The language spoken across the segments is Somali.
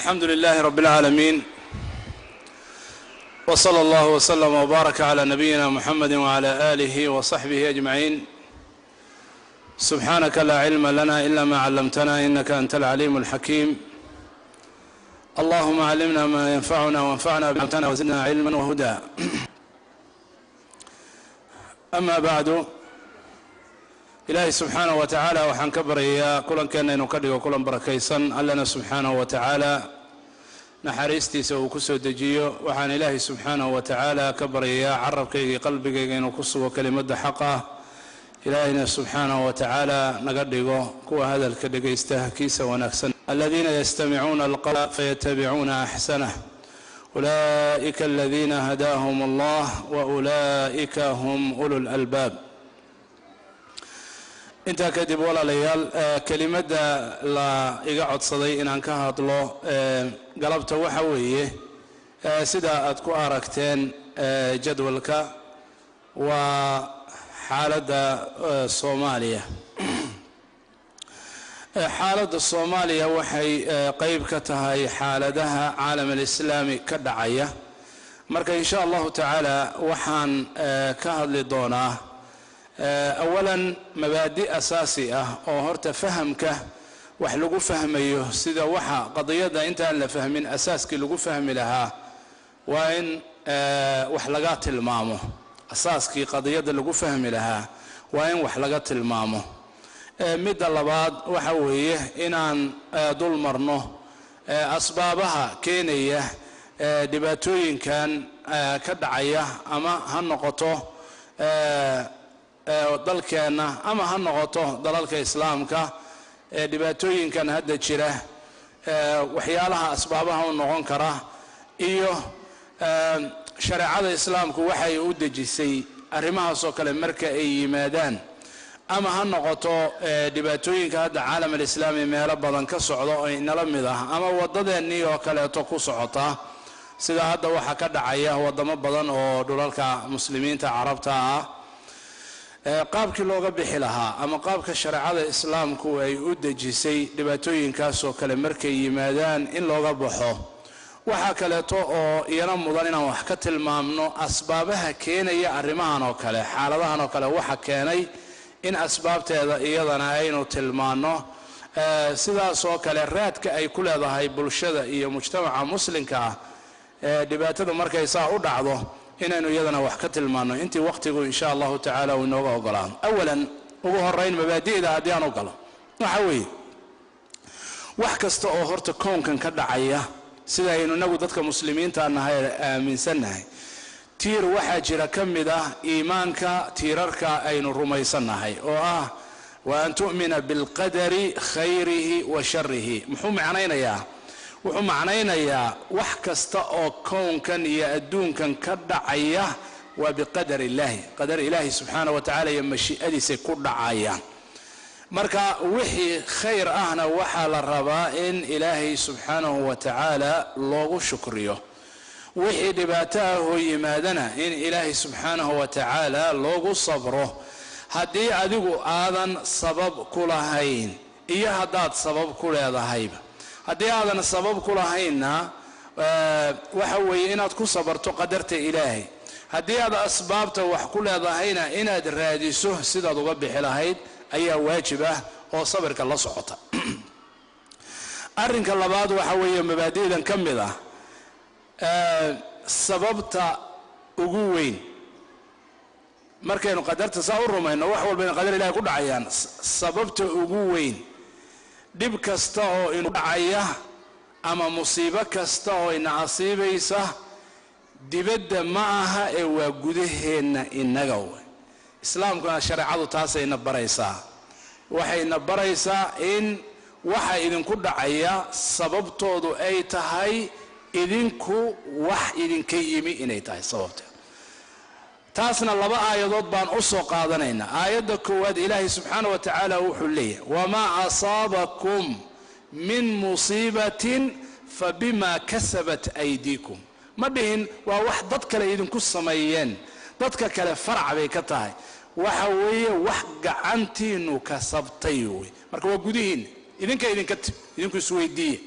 الحمد لله رب العالمين، وصلى الله وسلم وبارك على نبينا محمد وعلى آله وصحبه أجمعين. سبحانك لا علم لنا إلا ما علمتنا إنك أنت العليم الحكيم. اللهم علمنا ما ينفعنا وانفعنا بما علمتنا وزدنا علما وهدى. أما بعد، إلهي سبحانه وتعالى وحان كبريا كلن كان نكدي وكلن بركيسن ألنا سبحانه وتعالى نحريستي سو كسو دجيو وحان إلهي سبحانه وتعالى كبريا عربكي قلبكي نكسو كلمة حقه. إلهنا سبحانه وتعالى نقدقه كو هذا الكدق يستهكيس ونكسن الذين يستمعون القول فيتبعون أحسنه أولئك الذين هداهم الله وأولئك هم أولو الألباب. intaa kadib walaalayaal kelimada la iga codsaday inaan ka hadlo galabta waxa weeye sida aad ku aragteen jadwalka waa xaaladda Soomaaliya. xaaladda Soomaaliya waxay qayb ka tahay xaaladaha caalamka islaami ka dhacaya. marka insha Allah taala waxaan ka hadli doonaa أولاً مبادئ أساسية أو هرت فهمك وحلقوا فهميه سيدا وحا قضية أنت أن لفهمين أساسك لقوا فهم لها وإن وحلقات المامو أساسك قضية لقوا فهم لها وإن وحلقات المامو مد اللباد وحويه إنان دول مرنه أسبابها كينية دباتوين كان كدعية أما هالنقطة dalkeena ama ha noqoto dalalka islaamka dhibaatooyinkan hadda jira waxyaalaha asbaabaha u noqon kara iyo shariicada islaamku waxay u dejisay arrimahaas oo kale marka ay yimaadaan ama ha noqoto dhibaatooyinka hadda caalamka islaami meelo badan ka socdo oo inala mid ah ama wadadeennii oo kale ku socota sida hadda waxa ka dhacaya wadamo badan oo dhulalka muslimiinta carabta ah. qaabkii looga bixi lahaa ama qaabka shariicada islaamku ay u dejisay dhibaatooyinkaas oo kale markay yimaadaan in looga baxo waxa kale oo iyana mudan inaan wax ka tilmaamno asbaabaha keenaya arrimahan oo kale xaaladahan oo kale waxa keenay in asbaabteeda iyadana aynu tilmaano sidaas oo kale raadka ay ku leedahay bulshada iyo mujtamaca muslimka dhibaatada markay saa u dhacdo inaynu iyadana wax ka tilmaano intii waqtigu insha Allah taala uu inooga ogolaan. awalan ugu horeyn mabaadi'da haddii aan ogolo waxa weeye wax kasta oo horta koonkan ka dhacaya sida aynu nagu dadka muslimiinta nahay aaminsannahay tiir waxa jira ka mid ah iimaanka tiirarka aynu rumaysanahay oo ah wa an tu'mina bil qadari khayrihi wa sharrihi. muxuu macnaynayaa wuxuu macnaynayaa wax kasta oo koonkan iyo adduunkan ka dhacaya waa biqadar ilaahi qadar ilaahi subxaanahu wa tacaala iyo mashiicadiisa ku dhacayaan. marka wixii khayr ahna waxaa la rabaa in ilaahay subxaanahu wa tacaala loogu shukriyo. wixii dhibaato ah oo yimaadana in ilaahay subxaanahu wa tacaala loogu sabro. haddii adigu aadan sabab ku lahayn iyo haddaad sabab ku leedahayba haddii aadan sabab ku lahayna waxa weeye inaad ku sabarto qadarta ilaahay. haddii aad asbaabta wax ku leedahayna inaad raadiso sidaad uga bixi lahayd ayaa waajib ah oo sabirka la socota. arrinka labaad waxa weeye mabaadi'dan ka mid ah sababta ugu weyn markaynu qadarta saa u rumayno wax walba in qadar ilaahay ku dhacayaan. sababta ugu weyn dhib kasta oo inu dhacaya ama musiibo kasta oo ina asiibaysa dibadda ma aha ee waa gudaheenna inaga way. islaamkuna shariicadu taasayna baraysaa. waxayna baraysaa in waxa idinku dhacaya sababtoodu ay tahay idinku wax idinka yimi inay tahay sababta. taasna laba aayadood baan u soo qaadanaynaa. aayadda koowaad ilaahay subxaanahu wa tacaala wuxuu leeyahay wamaa asaabakum min musiibatin fabima kasabat aydiikum. ma dhihin waa wax dad kale idinku sameeyeen dadka kale farac bay ka tahay waxa weeye wax gacantiinu kasabtay wey. marka waa gudihiin idinka idinku isweydiiye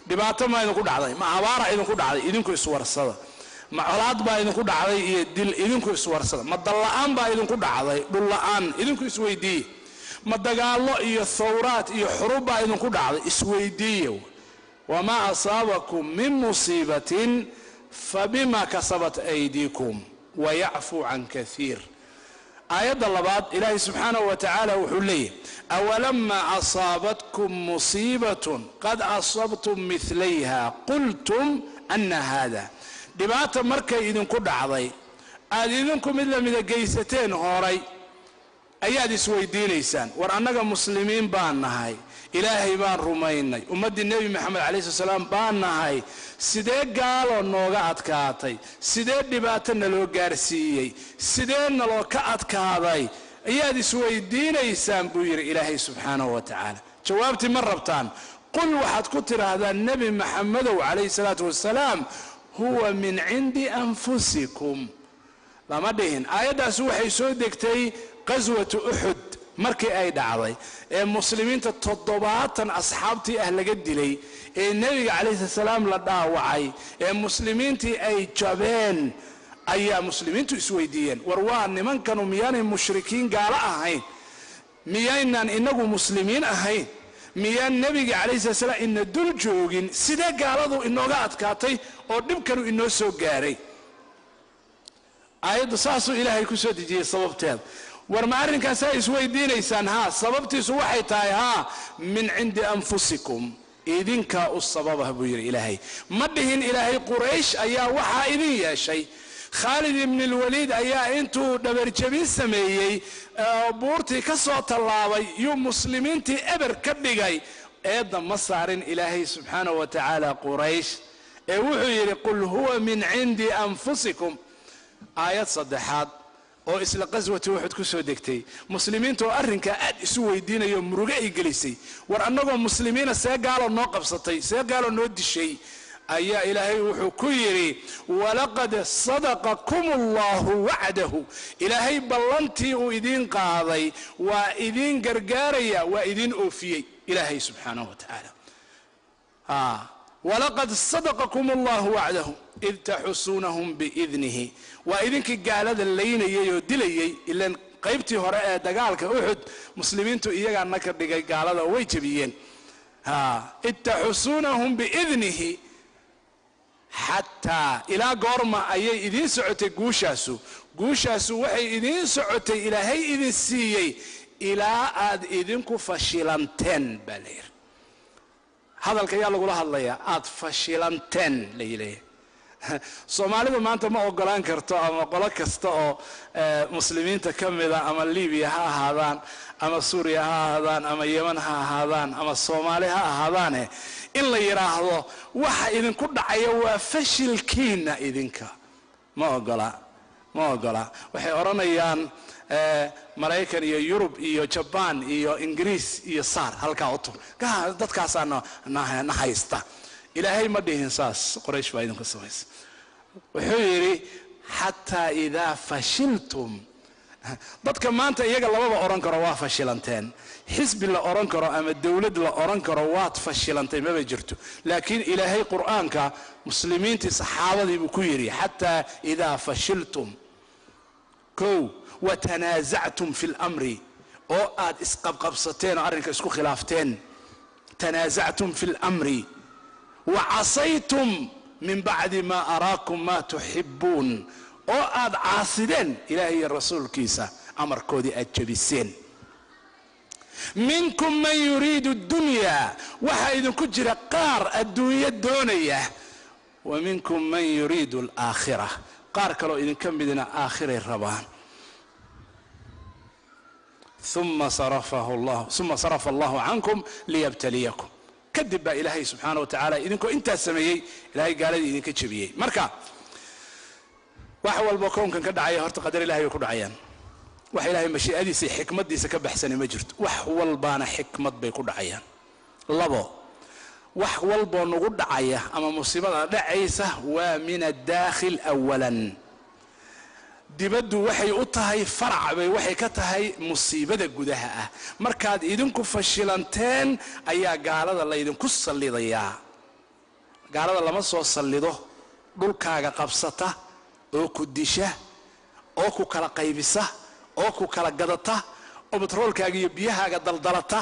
dhibaato ma idinku dhacday ma abaara idinku dhacday idinku iswarsada ma colaad baa idinku dhacday iyo dil idinku iswarsada ma dalla'aan baa idinku dhacday dhul la'aan idinku isweydiiye ma dagaallo iyo thawraad iyo xurub baa idinku dhacday isweydiiye wamaa asaabakum min musiibatin fabima kasabat aydiikum wayacfu can kaiir aayadda labaad ilaahay subxaanahu wa tacaala wuxuu leeyahy awalama asaabatkum musiibatun qad asabtum milayha qultum ana hada dhibaata markay idinku dhacday aad idinku mid lamida geysateen horay ayaad isweydiinaysaan war annaga muslimiin baan nahay ilaahay baan rumaynay ummaddii nebi maxamed calayhi salaam baan nahay sidee gaalo nooga adkaatay sidee dhibaato naloo gaarsiiyey sidee naloo ka adkaaday ayaad isweydiinaysaan buu yidhi ilaahay subxaanahu wa tacaala jawaabtii ma rabtaan qul waxaad ku tidhaahdaan nebi maxamedow calayhi salaatu wasalaam huwa min cindi anfusikum lama dhihin aayaddaasi waxay soo degtay qaswatu uxud markii ay dhacday ee muslimiinta 70 asxaabtii ah laga dilay ee nebiga calayhi salaam la dhaawacay ee muslimiintii ay jabeen ayaa muslimiintu isweydiiyeen war waa nimankanu miyaanay mushrikiin gaalo ahayn miyaynan inagu muslimiin ahayn miyaan nebiga calayhi salaam ina dul joogin sidee gaaladu inooga adkaatay oo dhibkanu inoo soo gaaray aayaddu saasuu ilaahay ku soo dejiyey sababteeda war ma arrinkaasaa isweydiinaysaan haa sababtiisu waxay tahay haa min cindi anfusikum idinkaa u sababah buu yidhi ilaahay ma dhihin ilaahay quraysh ayaa waxaa idin yeeshay khaalid ibni alwaliid ayaa intuu dhabarjabin sameeyey buurtii ka soo tallaabay yuu muslimiintii eber ka dhigay eedda ma saarin ilaahay subxaanahu wa tacaala quraysh ee wuxuu yidhi qul huwa min cindi anfusikum aayad saddexaad oo isla qaswati waxaad ku soo degtay muslimiinta oo arrinka aad isu weydiinayo muruga ay gelisay war annagoo muslimiina see gaalo noo qabsatay see gaalo noo dishay ayaa ilaahay wuxuu ku yidhi walaqad sadaqakum allahu wacdahu ilaahay ballantii uu idiin qaaday waa idiin gargaaraya waa idiin oofiyey ilaahay subxaanahu wa tacaala walaqad sadaqakum allahu wacdahu id taxusuunahum biidnihi waa idinkii gaalada laynayay oo dilayay ilaan qaybtii hore ee dagaalka uxud muslimiintu iyagaana ka dhigay gaalada oo way jebiyeen id taxusuunahum biidnihi xataa ilaa goorma ayay idiin socotay guushaasu waxay idiin socotay ilaahay idin siiyey ilaa aad idinku fashilanteen baa la yidhi hadalka ayaa lagula hadlayaa aad fashilanteen la yidhaahya soomaalidu maanta ma ogolaan karto ama qolo kasta oo muslimiinta ka mida ama libiya ha ahaadaan ama suuriya ha ahaadaan ama yeman ha ahaadaan ama soomaali ha ahaadaane in la yidhaahdo waxa idinku dhacaya waa fashilkiina idinka ma ogola waxay odhanayaan maraykan iyo yurub iyo jabaan iyo ingiriis iyo saar halkaa u tur dadkaasaa na haysta ilaahay ma dhihin saas qoraysh baa idinku samaysa wuxuu yidhi xataa idaa fashiltum dadka maanta iyaga lababa odhan karo waa fashilanteen xisbi la odhan karo ama dowlad la odhan karo waad fashilantay maba jirto laakiin ilaahay qur'aanka muslimiintii saxaabadii buu ku yidhi xataa idaa fashiltum kow watanaasactum fi lamri oo aad isqabqabsateen oo arrinka isku khilaafteen tanaasactum fi lamri wacasaytum min bacdi maa araakum maa tuxibuun oo aad caasideen ilaahay iyo rasuulkiisa amarkoodii aad jebiseen minkum man yuriidu اdunyaa waxaa idinku jira qaar adduunyo doonaya wa minkum man yuriidu alaakhira qaar kaloo idinka midna aakhiray rabaan uma sarafa allahu cankum liyabtaliyakum kadib baa ilaahay subxaana wa tacaala idinkoo intaas sameeyey ilaahay gaaladii idinka jebiyey marka wax walba kownkan ka dhacaya horta qadar ilahay bay ku dhacayaan wax ilaahay mashii'adiisa iyo xikmaddiisa ka baxsani ma jirto wax walbaana xikmad bay ku dhacayaan labo wax walboo nagu dhacaya ama musiibada dhacaysa waa min addaakhil awalan dibaddu waxay u tahay farac bay waxay ka tahay musiibada gudaha ah markaad idinku fashilanteen ayaa gaalada laydinku sallidayaa gaalada lama soo sallido dhulkaaga qabsata oo ku disha oo ku kala qaybisa oo ku kala gadata oo batroolkaaga iyo biyahaaga daldalata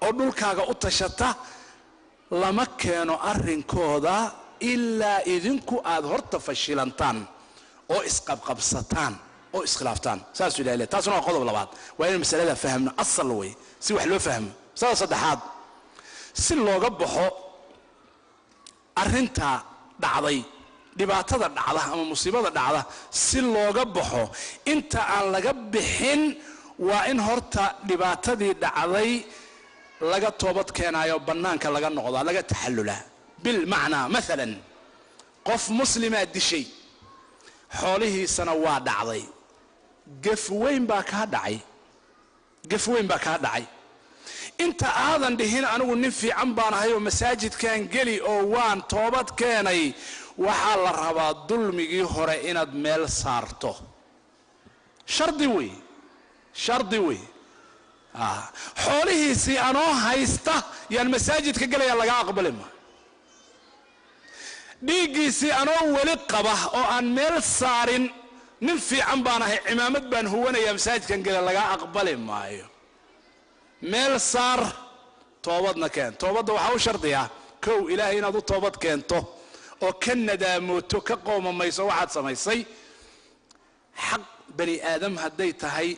oo dhulkaaga u tashata lama keeno arrinkooda ilaa idinku aad horta fashilantaan oo isqabqabsataan oo iskhilaaftaan saasuu ilaahay leeyahay. taasuna waa qodob labaad, waa inaan masalada fahamno asal way si wax loo fahmo. sabab saddexaad, si looga baxo arrinta dhacday, dhibaatada dhacda ama musiibada dhacda, si looga baxo inta aan laga bixin waa in horta dhibaatadii dhacday laga toobad keenayo bannaanka laga noqdaa, laga taxallulaa. bilmacnaa maalan qof muslimaa dishay, xoolihiisana waa dhacday, gaf weyn baa kaa dhacay. inta aadan dhihin anigu nin fiican baan ahay oo masaajidkan geli oo waan toobad keenay, waxaa la rabaa dulmigii hore inaad meel saarto. shardi wey. xoolihiisii anoo haysta yaan masaajidka gelaya laga aqbali ma. dhiiggiisii anoo weli qaba oo aan meel saarin, nin fiican baan ahay cimaamad baan huwanaya masaajidkan gelaya laga aqbali maayo. meel saar, toobadna keen. toobadda waxaa u shardiya kow ilaahay inaad u toobad keento oo ka nadaamooto, ka qoomamayso waxaad samaysay. xaq bani aadam hadday tahay,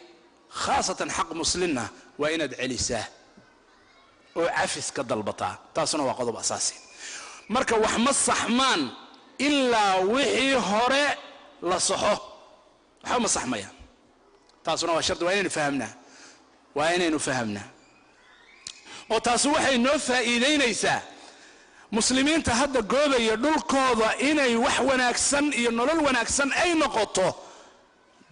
khaasatan xaq muslimna, waa inaad celisaa oo cafis ka dalbataa. taasuna waa qodob asaasi. marka wax ma saxmaan ilaa wixii hore la saxo, waxba ma saxmayaan. taasuna waa shardi, waa inaynu fahamnaa. oo taasi waxay noo faa'iidaynaysaa muslimiinta hadda goobaya dhulkooda inay wax wanaagsan iyo nolol wanaagsan ay noqoto.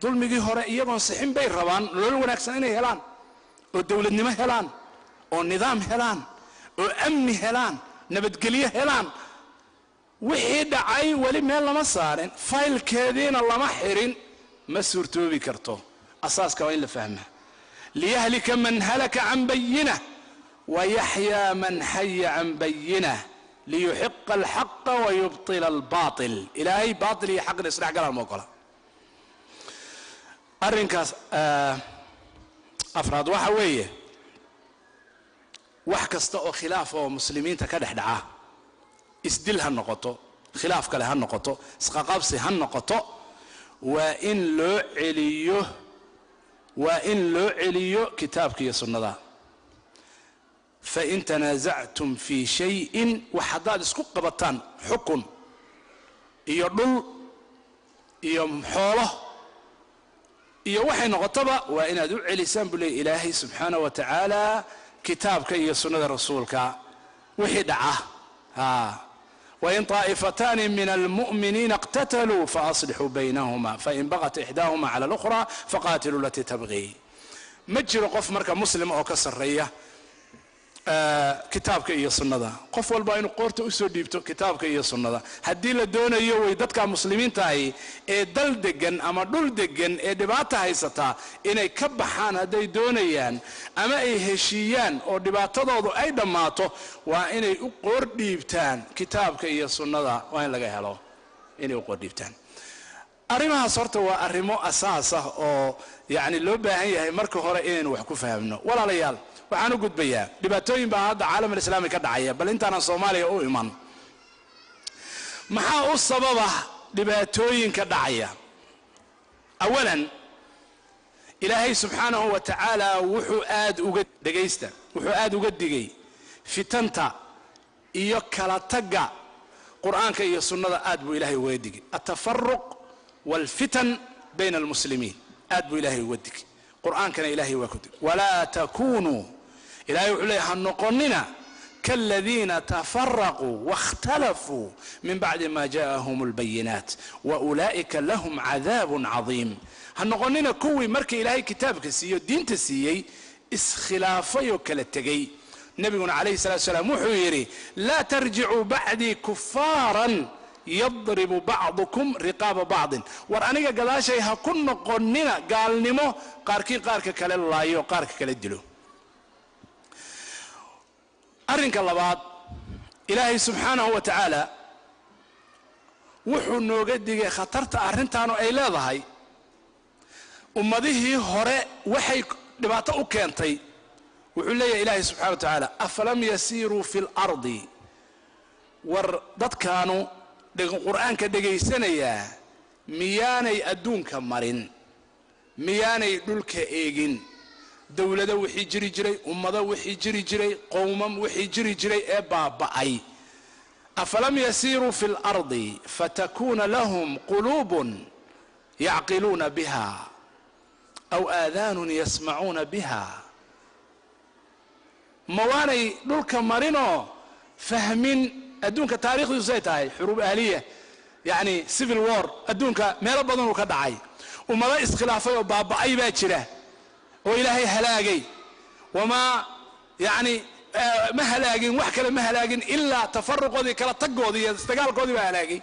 dulmigii hore iyagoon sixin bay rabaan nolol wanaagsan inay helaan, oo dowladnimo helaan, oo nidaam helaan, oo amni helaan, nabadgelyo helaan. wixii dhacay weli meel lama saarin, faylkeediina lama xirin, ma suurtoobi karto. asaaska waa in la fahmaa. liyahlika man halaka can bayinah wayaxyaa man xaya can bayinah liyuxiqa alxaqa wayubtila albaatil. ilaahay baatil iyo xaqna isdhex galaan ma ogola. arrinkaas afraad waxa weeye wax kasta oo khilaaf oo muslimiinta ka dhex dhaca, isdil ha noqoto, khilaaf kale ha noqoto, isqaqabsi ha noqoto, waa in loo celiyo kitaabka iyo sunnada. fain tanaasactum fii shayin, wax haddaad isku qabataan, xukun iyo dhul iyo xoolo iyo waxay noqotaba, waa inaad u celisaan buu leeyahy ilaahay subxaanahu wa tacaala kitaabka iyo sunnada rasuulka. wixii dhaca wain طaaئifataani min almu'miniina اqtataluu faaصlixuu baynahuma fain bagat ixdaahuma cala اlأkhra faqaatiluu latii tabغii. ma jiro qof marka muslim oo ka sarreeya kitaabka iyo sunnada. qof walba inuu qoorta usoo dhiibto kitaabka iyo sunnada. haddii la doonayo way dadka muslimiintahay ee dal degan ama dhul degan ee dhibaata haysataa inay ka baxaan hadday doonayaan, ama ay heshiiyaan oo dhibaatadoodu ay dhammaato, waa inay u qoor dhiibtaan kitaabka iyo sunnada. waa in laga helo inay u qoor dhiibtaan. arrimahaas horta waa arrimo asaas ah oo yacni loo baahan yahay marka hore inaynu wax ku fahamno. walaalayaal, waxaan u gudbayaa dhibaatooyin baa hadda caalam alislaami ka dhacaya, bal intaanan soomaaliya u iman. maxaa u sababa dhibaatooyinka dhacaya? awalan, ilaahay subxaanahu wa tacaala wuxuu aad uga digay fitanta iyo kala tagga. qur'aanka iyo sunnada aad buu ilaahay uga digay. atafaruq walfitan bayna almuslimiin aad buu ilaahay uga digay. qur'aankana ilaahay waa ku digay, walaa takunuu, ilaahay wuxuu leeyahay ha noqonina kaaladiina tafaraquu waاkhtalafuu min bacdi ma jaءahum اlbayinaat waulaa'ika lahum cadaabun cadiim. ha noqonina kuwii markii ilaahay kitaabka siiyo diinta siiyey iskhilaafay oo kala tegey. nebiguna calayhi salatu wasalaam wuxuu yidhi laa tarjicuu bacdii kufaaran yadribu bacdukum riqaaba bacdin. war aniga gadaashay ha ku noqonina gaalnimo qaarkii qaarka kale laayo, qaarka kale dilo. arrinka labaad, ilaahay subxaanahu wa tacaala wuxuu nooga digay khatarta arrintaanu ay leedahay ummadihii hore waxay dhibaato u keentay wuxuu leeyahay ilaahay subxaana wa tacaala afalam yasiiruu fi lardi war dadkaanu qur'aanka dhegaysanayaa miyaanay adduunka marin miyaanay dhulka eegin dawlado wixii jiri jiray ummado wixii jiri jiray qowmam wixii jiri jiray ee baaba'ay afalam yasiiruu fi lardi fatakuuna lahum quluubun yacqiluuna biha aw aadaanun yasmacuuna biha ma waanay dhulka marinoo fahmin adduunka taariikhdiisu ay tahay xuruub ahliya yacni civil war adduunka meelo badanuu ka dhacay ummado iskhilaafay oo baaba'ay baa jira oo ilaahay halaagay wamaa yacni ma halaagin wax kale ma halaagin ilaa tafaruqoodii kala tagoodii iyo isdagaalkoodii baa halaagay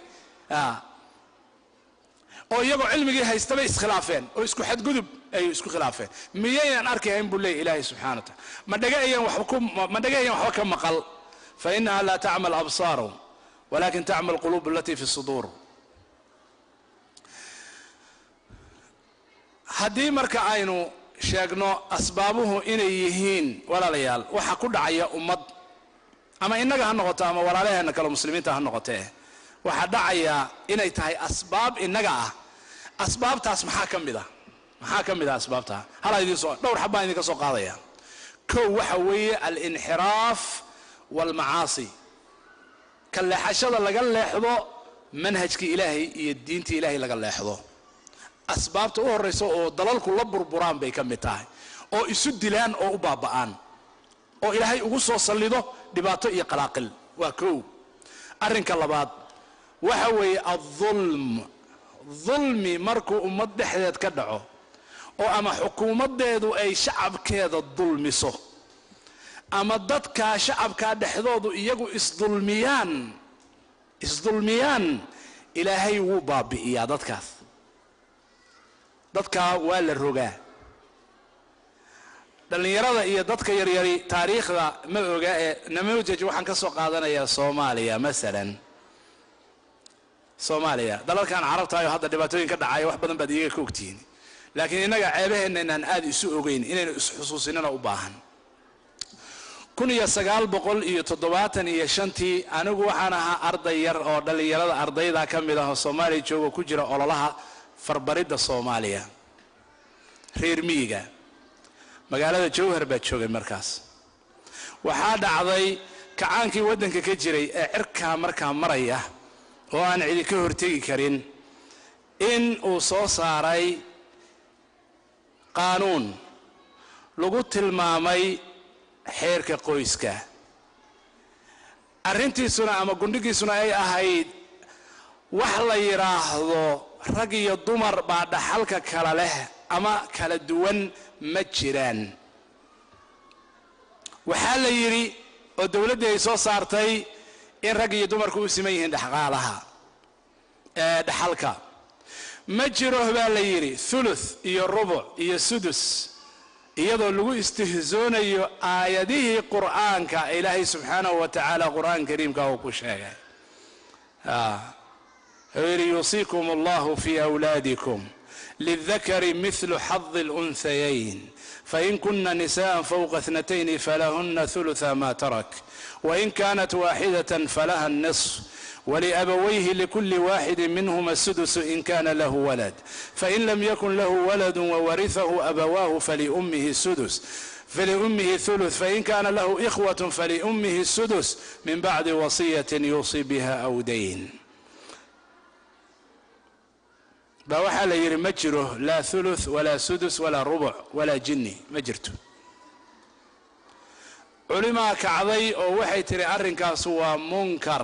oo iyagoo cilmigii haystabay iskhilaafeen oo isku xadgudub ay isku khilaafeen miyaynan arkayn buu leeyahay ilaahay subxaana wa tacaala ma dhagayan waxba ka maqal fainaha laa tacma alabsaaru walakin tacma alquluub alatii fi suduur haddii marka aynu sheegno asbaabuhu inay yihiin walaalayaal waxa ku dhacaya ummad ama innaga ha noqoto ama walaalaheena kale muslimiinta ha noqotee waxaa dhacaya inay tahay asbaab innaga ah asbaabtaas maxaa ka mid ah asbaabtaa dhowr xabaan idinka soo qaadaya kow waxa weeye alinxiraaf walmacaasi ka leexashada laga leexdo manhajkii ilaahay iyo diintii ilaahay laga leexdo asbaabta u horeysa oo dalalku la burburaan bay ka mid tahay oo isu dilaan oo u baaba'aan oo ilaahay ugu soo sallido dhibaato iyo qalaaqil waa kow arrinka labaad waxa weeye dulmi markuu ummad dhexdeed ka dhaco oo ama xukuumaddeedu ay shacabkeeda dulmiso ama dadka shacabkaa dhexdoodu iyagu isdulmiyaan ilaahay wuu baabi'iyaa dadkaa waa la rogaa dhallinyarada iyo dadka yaryari taariikhda ma oga ee namuujaj waxaan ka soo qaadanayaa soomaaliya masalan soomaaliya dalalkan carabtaayo hadda dhibaatooyin ka dhacaya wax badan baad iyaga ka ogtihiin laakiin innaga ceebaheenna inaan aad isu ogeyn inaynu isxusuusinana u baahan 1975 anigu waxaan ahaa arday yar oo dhallinyarada ardayda ka mid ah oo soomaaliya jooga ku jira ololaha farbaridda soomaaliya reer miyiga magaalada jowhar baa joogay markaas waxaa dhacday kacaankii waddanka ka jiray ee cirkaa markaa maraya oo aan cidi ka hortegi karin in uu soo saaray qaanuun lagu tilmaamay xeerka qoyska arrintiisuna ama gundhigiisuna ay ahayd wax la yidhaahdo rag iyo dumar baa dhaxalka kala leh ama kala duwan ma jiraan waxaa la yidhi oo dawladdii ay soo saartay in rag iyo dumarku u siman yihiin dhaxalka ma jiro baa la yidhi thuluth iyo rubuc iyo sudus iyadoo lagu istihzoonayo aayadihii qur'aanka ilaahay subxaanahu wa tacaala qur'aan kariimka uu ku sheegay yuusiikum allahu fi awlaadikum للذكر مثل حظ الأنثيين فإن كن نساء فوق 2 فلهن ثلث ما ترك وإن كانت واحدة فلها النصف ولأبويه لكل واحد منهما السدس إن كان له ولد فإن لم يكن له ولد وورثه أبواه فلأمه ثلث فإن كان له إخوة فلأمه السدس من بعد وصية يوصي بها أو دين baa waxaa la yidhi ma jiro laa thuluth walaa sudus walaa rubuc walaa jinni ma jirto culimaa kacday oo waxay tihi arrinkaasu waa munkar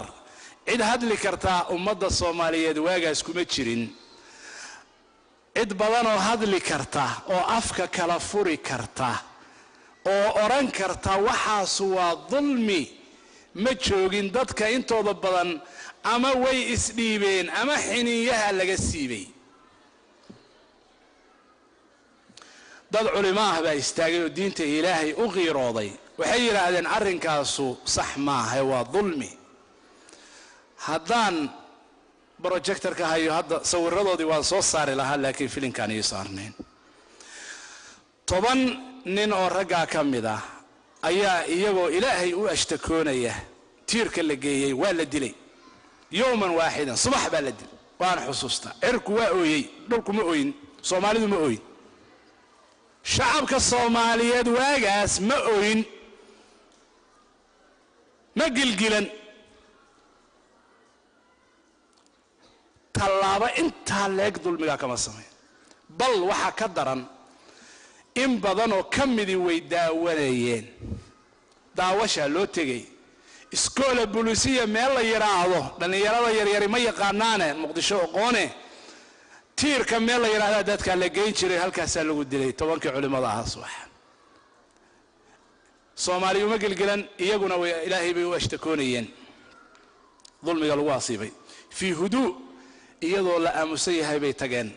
cid hadli kartaa ummadda soomaaliyeed waagaas kuma jirin cid badanoo hadli karta oo afka kala furi karta oo odhan karta waxaasu waa dulmi ma joogin dadka intooda badan ama way isdhiibeen ama xiniinyaha laga siibay dad culimo ah baa istaagay oo diinta ilaahay u qiirooday waxay yidhaahdeen arrinkaasu sax maaha waa dulmi haddaan projectorka hayo hadda sawiradoodii waan soo saari lahaa laakiin filinkan ay saarneen 10 nin oo ragga ka mid ah ayaa iyagoo ilaahay u ashtakoonaya tiirka la geeyay waa la dilay yawman waaxidan subax baa la dilay waan xusuusta cirku waa ooyay dhulku ma ooyin Soomaalidu ma ooyin shacabka Soomaaliyeed waagaas ma ooyin ma gilgilan talaaba inta leeg dulmiga kama samay bal waxa ka daran in badan oo kamidi way daawanayeen daawasha loo tagay iskoola bulisiya meel la yiraahdo dhalinyarada yaryar ma yaqaanaane Muqdisho aqoone tiirka meel la yiraahdo dadka la geyn jiray halkaas lagu dilay 10 culimada ah subax Soomaaliyu ma gilgilan iyaguna way Ilaahay bay u ashtakoonayeen dulmiga lagu asiibay fi huduu iyadoo la aamusan yahay bay tageen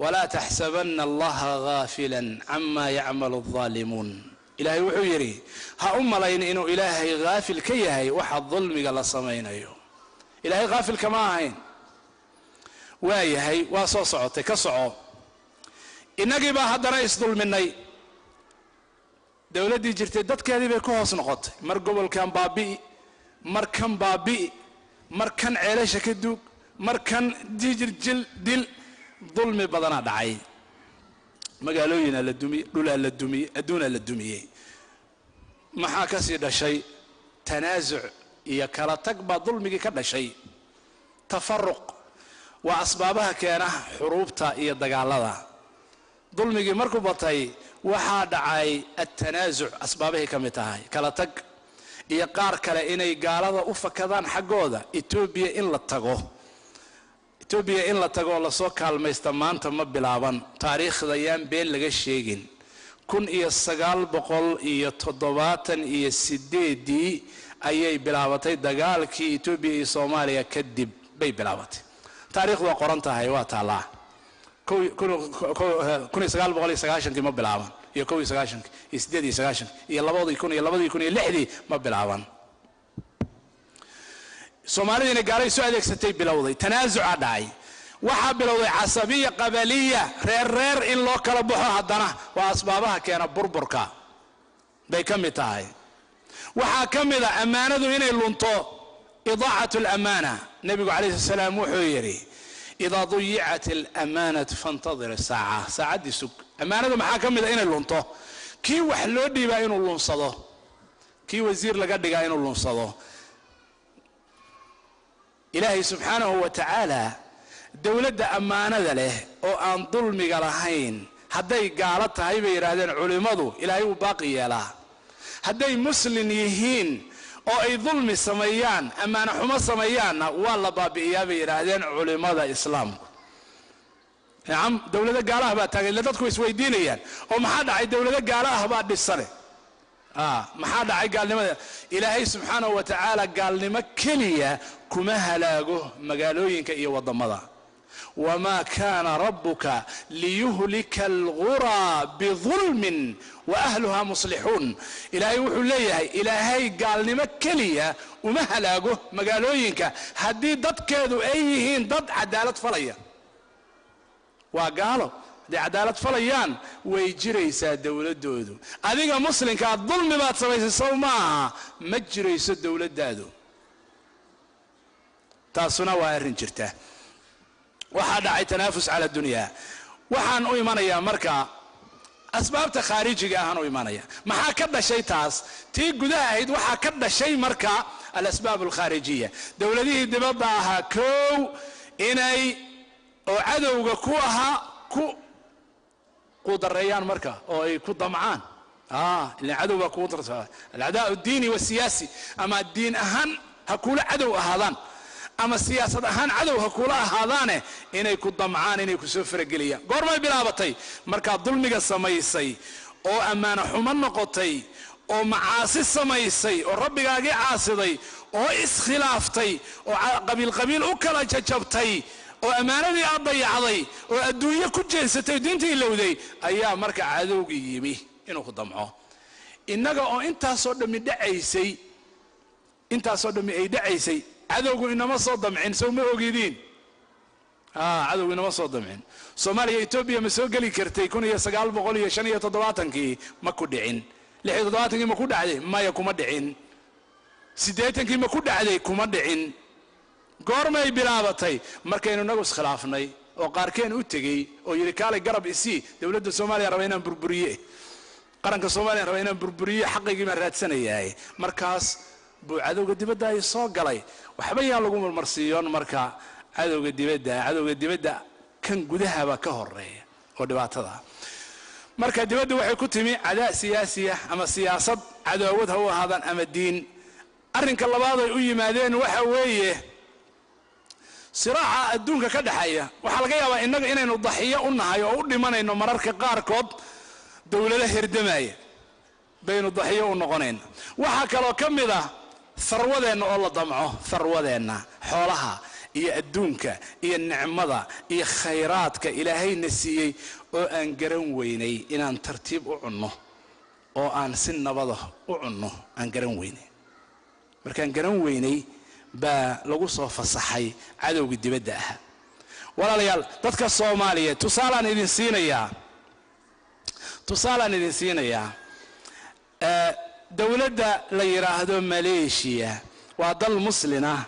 ولا تحسبن الله غافلا عما يعمل الظالمون إلهي وحو يري ها لين إنه إلهي غافل كيهي وحد ظلمك الله سمينيو إلهي غافل كما هين وايهي واسو صعوتي كسعو إنك با هذا رئيس ظلمني دولة دي جرتي دادك هذه بيكوهوس نقط مرقبل كان بابي مركن بابي مركن عيلاشة كدوك مركن ديجر جل دل ظلم بدنا دعي مقالوين للدمي لولا للدمي أدونا للدمي ما حاكسي ده شيء تنازع يا كرتك بظلمك كذا شيء تفرق وأسبابها كان حروبتا يا دجالها ظلمك مركبتي وحاد عي التنازع أسبابه كمتهاي كرتك يا قار كلا إني قالها أفكذان حجودا إثيوبيا إن لتجوه إثيوبيا إن لا تقول لسوق هالمستمان تم بلعبان تاريخ ذيان بين لجشيجين كن السجال بقول تضباط السديدي أي بلعبتي دجال كي إثيوبيا صوماليا كدب بي بلعبتي تاريخ وقرنت هايوات الله كن السجال بقول السجاشن كي ما بلعبان يكوي سجاشن السديدي سجاشن يلا بعض يكون اللحدي ما بلعبان Soomaalidu inay gaalay soo adeegsatay bilowday tanaazuc dhacay waxa bilowday casabiya qabaliya reer in loo kala baxo hadana waa asbaabaha keena burburka bay kamid tahay waxa kamid ah amaanadu inay lunto idaa'atu al-amana nabigu kaleey salaam wuxuu yiri idha duy'at al-amanah fantadhir saa'adi sug amaanadu maxaa kamid ah inay lunto kii wax loo dhiibaa inuu lunsado kii wasiir laga dhigaa inuu lunsado إلهي سبحانه وتعالى دولة أمانة له أو أن ظلمك لهين هدي قالتها هاي بيرادين علماء إلهي وباقي له هدي مسلم يهين أو أي ظلم سميان أمانة حما سميان والله بابي بيرادين علماء الإسلام نعم دولة قالها بقى تاقي لدتكم سويدينيا وما حدا عي دولة قالها بعد السنة ما حدا عي قال لما إلهي سبحانه وتعالى قال لما كلية كما هلاقه مقالوينك إيه وضمضا وما كان ربك ليهلك الغرى بظلم وأهلها مصلحون إلهي وحو ليه إلهي قال لما كلية وما هلاقه مقالوينك هدي ضد كادو أيهين ضد عدالة فليا وقالوا دي عدالة فليان ويجريسا دولة دودو أذيك مسلم كالظلم ما تسويس صوماها مجريس الدولة دادو تاسونا وارن جرته waxaa dhacay tanaafus ala dunya waxaan u imanaya marka asbaabta khaarijiga ah u imanaya maxaa ka dhashay taas tii gudaha ahayd waxaa ka dhashay marka al-asbaab al-kharijiyya dawladihii dibadda ahaa koow inay oo cadowga ku ahaa ku qudarayaan marka oo ay ku damcaan ilaa cadowga ku qudarayaan al-adaa ad-diini was-siyaasi ama diin ahaan ha kula cadow ahaadaan ama siyaasad ahaan cadowga kula ahaadaane inay ku damcaan inay ku soo farageliyaan goormay bilaabatay marka dulmiga samaysay oo amaana xumo noqotay oo macaasi samaysay oo rabbigaagii caasiday oo iskhilaaftay oo qabiil u kala jajabtay oo amaanadii aad dayacday oo adduunyo ku jeesatay diintii ilowday ayaa marka cadowgii yimi inuu ku damco innaga oo intaasoo dhami dhacaysay ay dhacaysay cadowgu inama soo damcin soo ma ogidin cadowgu inama soo damcin Soomaaliya Ethiopia ma soo gali kartay 1975 ma ku dhicin 76 ma ku dhacday maya kuma dhicin 80 ma ku dhacday kuma dhicin goormay bilaabatay markaynu nagu iskhilaafnay oo qaarkeen u tagay oo yiri kale garab isi dawladda Soomaaliya raba inaan burburiye qaranka Soomaaliya raba inaan burburiye xaqigii ma raadsanayay markaas buu cadowga dibadda ay soo galay waxba yaa lagu marmarsiiyoon marka cadowga dibadda kan gudahaba ka horeeya oo dhibaatada marka dibadda waxay ku timi cadaa siyaasiya ama siyaasad cadawad ha u ahaadaan ama diin arrinka labaad ay u yimaadeen waxa weeye siraaca adduunka ka dhaxaya waxa laga yaabaa inaynu dhaxiyo u nahay oo u dhimanayno mararka qaarkood dawlada herdamaya baynu dhaxiyo u noqonayna waxa kale oo kamid ah sarwadeena oo la damco sarwadeena xoolaha iyo adduunka iyo nicmada iyo khayraadka ilaahayna siiyay oo aan garan weynay inaan tartiib u cunno oo aan si nabada u cunno aan garan weynay markaan garan weynay baa lagu soo fasaxay cadowga dibadda ah walaalayaal dadka Soomaaliyeed tusaalaan idin siinayaa dawladda la yiraahdo Malaysia waa dal muslim ah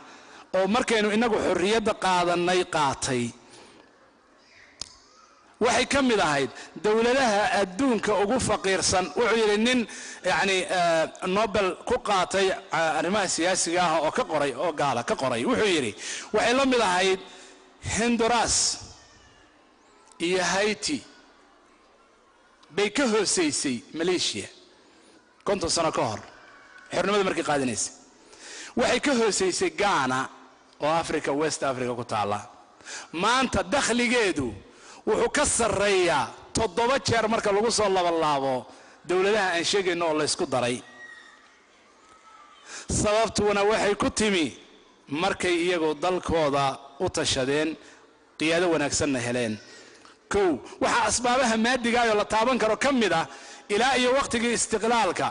oo markaynu inagu xorriyadda qaatay waxay ka mid ahayd dawladaha adduunka ugu faqiirsan wuxuu yiri nin Nobel ku qaatay arrimaha siyaasiga ah oo ka qoray oo gaala ka qoray wuxuu yiri waxay la mid ahayd Honduras iyo Haiti bay ka hooseysay Malaysia 50 sano ka hor xornimada markii qaadanaysay waxay ka hooseysay Ghana oo Africa West Africa ku taala maanta dakhligeedu wuxuu ka sareeyaa 7 jeer marka lagu soo laabo dawladaha aan sheegayno oo la isku daray sababtuna waxay ku timi markay iyagu dalkooda u tashadeen qiyaado wanaagsan heleen waxa asbaabaha maadiga ah oo la taaban karo kamid ah ilaa iyo waqtigii istiqlaalka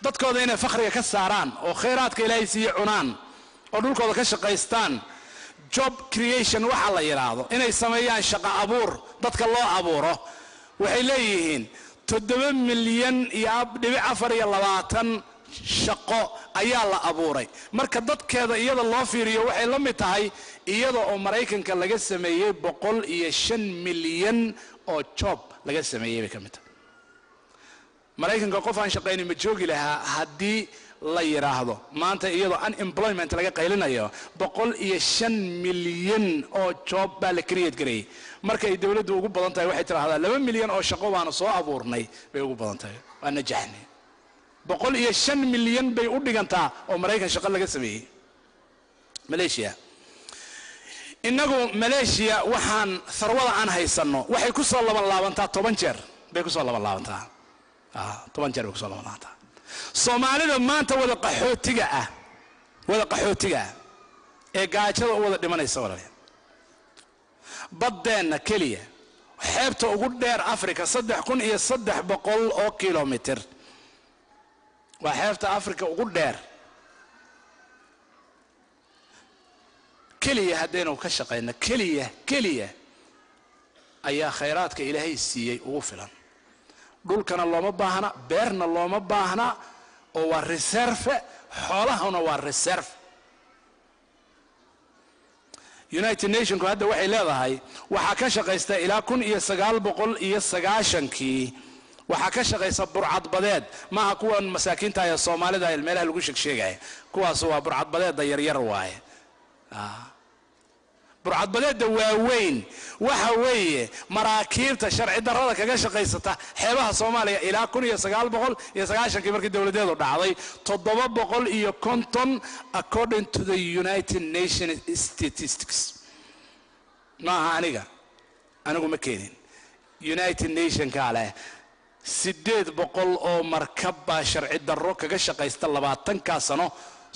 dadkooda inay faqriga ka saaraan oo khayraadka ilaahay siiyo cunaan oo dhulkooda ka shaqaystaan job creation waxa la yiraahdo inay sameeyaan shaqo abuur dadka loo abuuro waxay leeyihiin 7 milyan iyo 4 shaqo ayaa la abuuray marka dadkeeda iyada loo fiiriyo waxay la mid tahay iyada oo Mareykanka laga sameeyay 105 milyan oo job laga sameeyay kamid Mareykanka qof aan shaqeyn ma joogi lahaa hadii la yiraahdo maanta iyadoo unemployment laga qaylinayo 105 milyan oo job baa la create gareeyay marka ay dawladdu ugu badan tahay waxay tiraahdaa 2 milyan oo shaqo baan soo abuurnay bay ugu badan tahay waa najaxnay 105 milyan bay u dhigantaa oo Mareykan shaqo laga sameeyay Malaysia inagu Malaysia waxaan sarwada aan haysano waxay ku soo laabantaa 10 jeer bay ku soo laabantaa 10 jeer bay ku soo laabantaa Soomaalida maanta wada qaxootiga ah ee gaajada u wada dhimanaysa walaalayaal badeena kaliya xeebta ugu dheer Afrika 3300 oo kilomitir waa xeebta Afrika ugu dheer kaliya hadaynu ka shaqeyna kaliya ayaa khayraadka ilaahay siiyay ugu filan dhulkana looma baahna beerna looma baahna oo waa reserve xoolahana waa reserve United Nations hadda waxay leedahay waxa ka shaqeysta ilaa 1990kii waxa ka shaqeysa burcad badeed ma kuwan masaakiinta ee Soomaalida ee meelaha lagu sheegay kuwaas waa burcad badeed yaryar waaye burcad badeed waaweyn waxa weeye maraakiibta sharci darrada kaga shaqeysata xeebaha Soomaaliya ilaa 1990kii markii dawladeedu dhacday 750 according to the United Nations statistics ma anigu ma keenin United Nations kale 800 oo markab sharci darro kaga shaqeysta 20 sano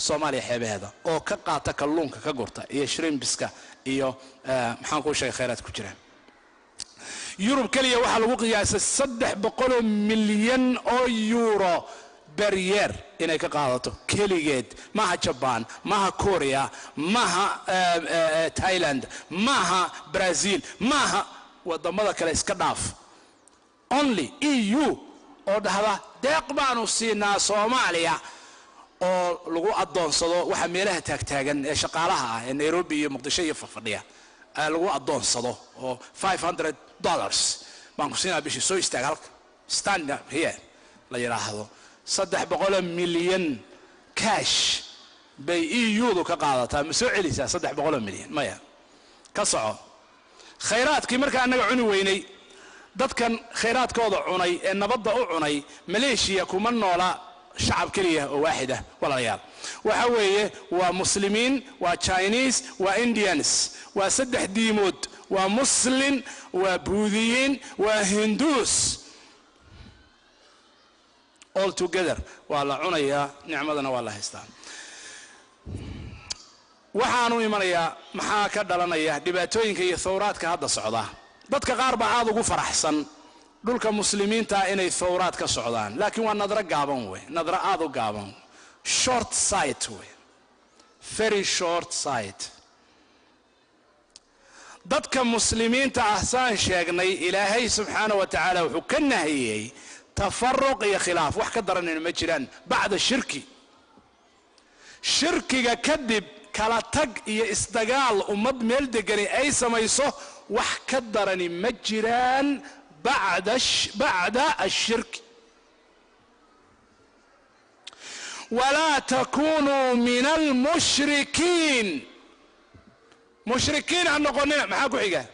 Soomaaliya xeebaheeda oo ka qaata kalluunka ka gurta iyo shrimpiska iyo maxaan ku sheegay khayraad ku jira Yurub kaliya waxa lagu qiyaasay 300 milyan oo euro barrier inay ka qaadato keligeed maaha Japan maaha Korea maaha Thailand maaha Brazil maaha wadamada kale iska dhaaf only EU oo dhahda deeq baanu siinaa Soomaaliya oo lagu adoonsado waxa meelaha taagtaagan ee shaqaalaha ah ee Nairobi iyo Muqdisho iyo fadhiya lagu adoonsado oo $500 baan ku siinaa bishii soo istaag halka stand up here la yiraahdo 300 milyan cash bay EU ka qaadataa ma soo celisaa 300 milyan maya ka soco khayraadkii marka anaga cuni weynay dadkan khayraadkooda cunay ee nabadda u cunay Malaysia kuma noola shacab kaliya oo waaxida walaalayaal waxa weeye waa muslimiin waa Chinese waa Indians waa saddex diimood waa muslim waa buudiyiin waa Hindus all together waa la cunayaa nicmadana waa la haystaa waxaanu imanayaa maxaa ka dhalanaya dhibaatooyinka iyo thawraadka hadda socda dadka qaar baa aad ugu faraxsan dhulka muslimiinta inay thawraad ka socdaan laakiin waa nadra gaaban way nadra aad u gaaban short sight way very short sight dadka muslimiinta ahsaan sheegnay ilaahay subhanahu wa ta'ala wuxuu ka nahiyay tafarruq iyo khilaaf wax ka daran ma jiraan bacda shirkiga kadib kala tag iyo isdagaal ummad meel degan ay samayso wax ka daran ma jiraan بعد الشرك ولا تكونوا من المشركين مشركين عن قلنا معاكم حاجه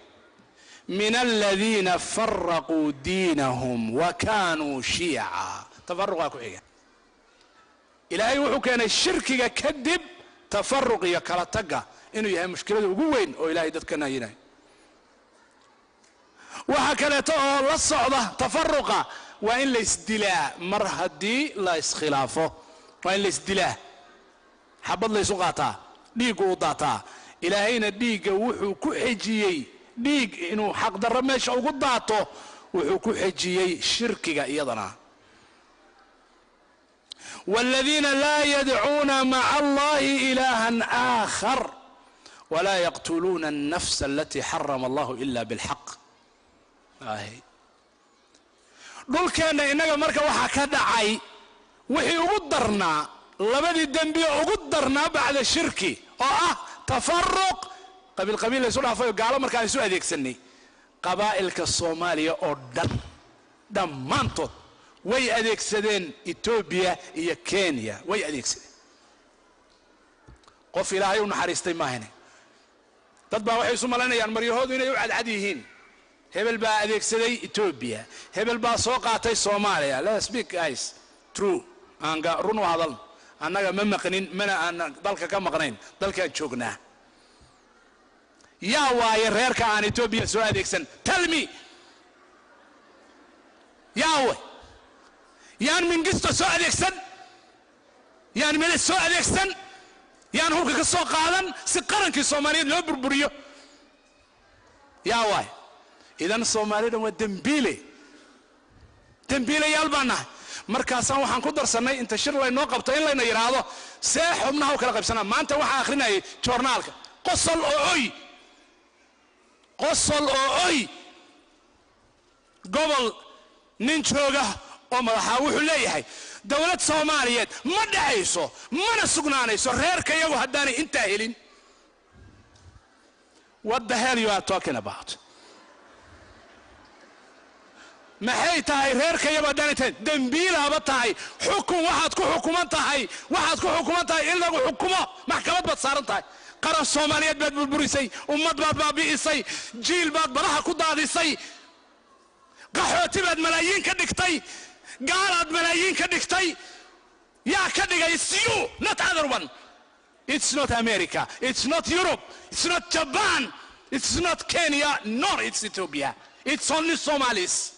من الذين فرقوا دينهم وكانوا شيعا تفرقوا حاجه إلهي وحو كان الشرك كذب تفرق يا كلا تقى انه يهي مشكله ugu weyn oo ilaahay dadka naayinay وهكذا لا الصعدة تفرقة وإن ليسدلا مرهدي لا إسخلافه وإن ليسدلا حبض ليسو قاطع ديقو ضاطع إلهينا ديق وحو كحجيي ديق إنو حق درميش أو قضاطه وحو كحجيي شركك أيضنا والذين لا يدعون مع الله إلها آخر ولا يقتلون النفس التي حرم الله إلا بالحق dhulkeena inaga marka waxa ka dhacay wixii ugu darnaa labadii dambi ugu darnaa bacda shirki oo ah tafarruq qabiil la isu dhaafay gaalo marka ay soo adeegsanay qabaa'ilka Soomaaliya oo dhammaantood way adeegsadeen Ethiopia iyo Kenya way adeegsadeen qof Ilaahay u naxariistay maahane dad baa waxay isu malaynayaan maryahoodu inay u cadcad yihiin hebel baa adeegsaday Ethiopia hebel baa soo qaatay Soomaaliya let's speak guys true anga run hadal annaga ma maqnin mana aan dalka ka maqnayn dalkaan joognaa yaa waaye reerka aan Ethiopia soo adeegsan tell me yaa yaan mingisto soo adeegsan yaan meel soo adeegsan yaan hubka ka soo qaadan si qarankii Soomaaliyeed loo burburiyo yaa waaye idan Soomaalida waa dambiile yaalbana markaasaan waxaan ku darsanay inta shir la inoo qabto in la yiraahdo see xubnaha kala qaybsana maanta waxa akhrinay journaalka qosol oo oy gobol nin jooga oo madaxa wuxuu leeyahay dawlad Soomaaliyeed ma dhacayso mana sugnaanayso reerka iyagu haddaanay inta helin what the hell you are talking about maxay tahay reerka iyagu haddaanay dambiilaba tahay xukun waxaad ku xukuman tahay in lagu xukumo maxkamad baad saaran tahay qaran Soomaaliyeed baad burburisay ummad baad baabi'isay jiil baad balaha ku daadisay qaxooti baad malaayiin ka dhigtay gaalaad malaayiin ka dhigtay yaa ka dhigay you not other one it's not America it's not Europe it's not Japan it's not Kenya nor it's Ethiopia it's only Somalis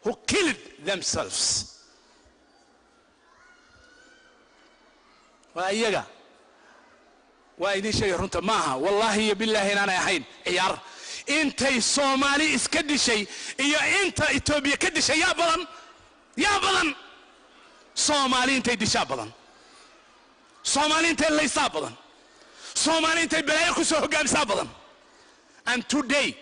who killed themselves وأيجا وأيدي شيء رنت معها والله بالله أنا حين عيار أنت الصومالي إسكدي شيء يا أنت إثيوبيا كدي شيء يا بلن soomaali intay dishaa badan, soomaali intay laysaa badan, soomaali intay balaayo ku soo hogaamisaa badan. And today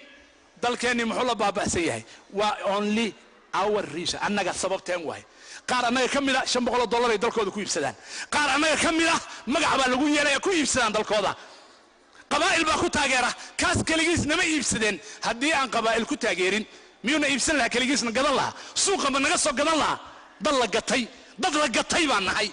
dalkeenni muxuu la baaba'san yahay? waa only our reason, annaga sababteen waay. qaar annaga ka mid ah $500 ay dalkooda ku iibsadaan, qaar annaga ka mid ah magac baa lagu yeelaya ku iibsadaan dalkooda. qabaa'il baa ku taageera, kaas keligiis nama iibsadeen. haddii aan qabaa'il ku taageerin miyuuna iibsan lahaa, keligiisna gadan lahaa, suuqa ma naga soo gadan lahaa? dad la gatay baan nahay,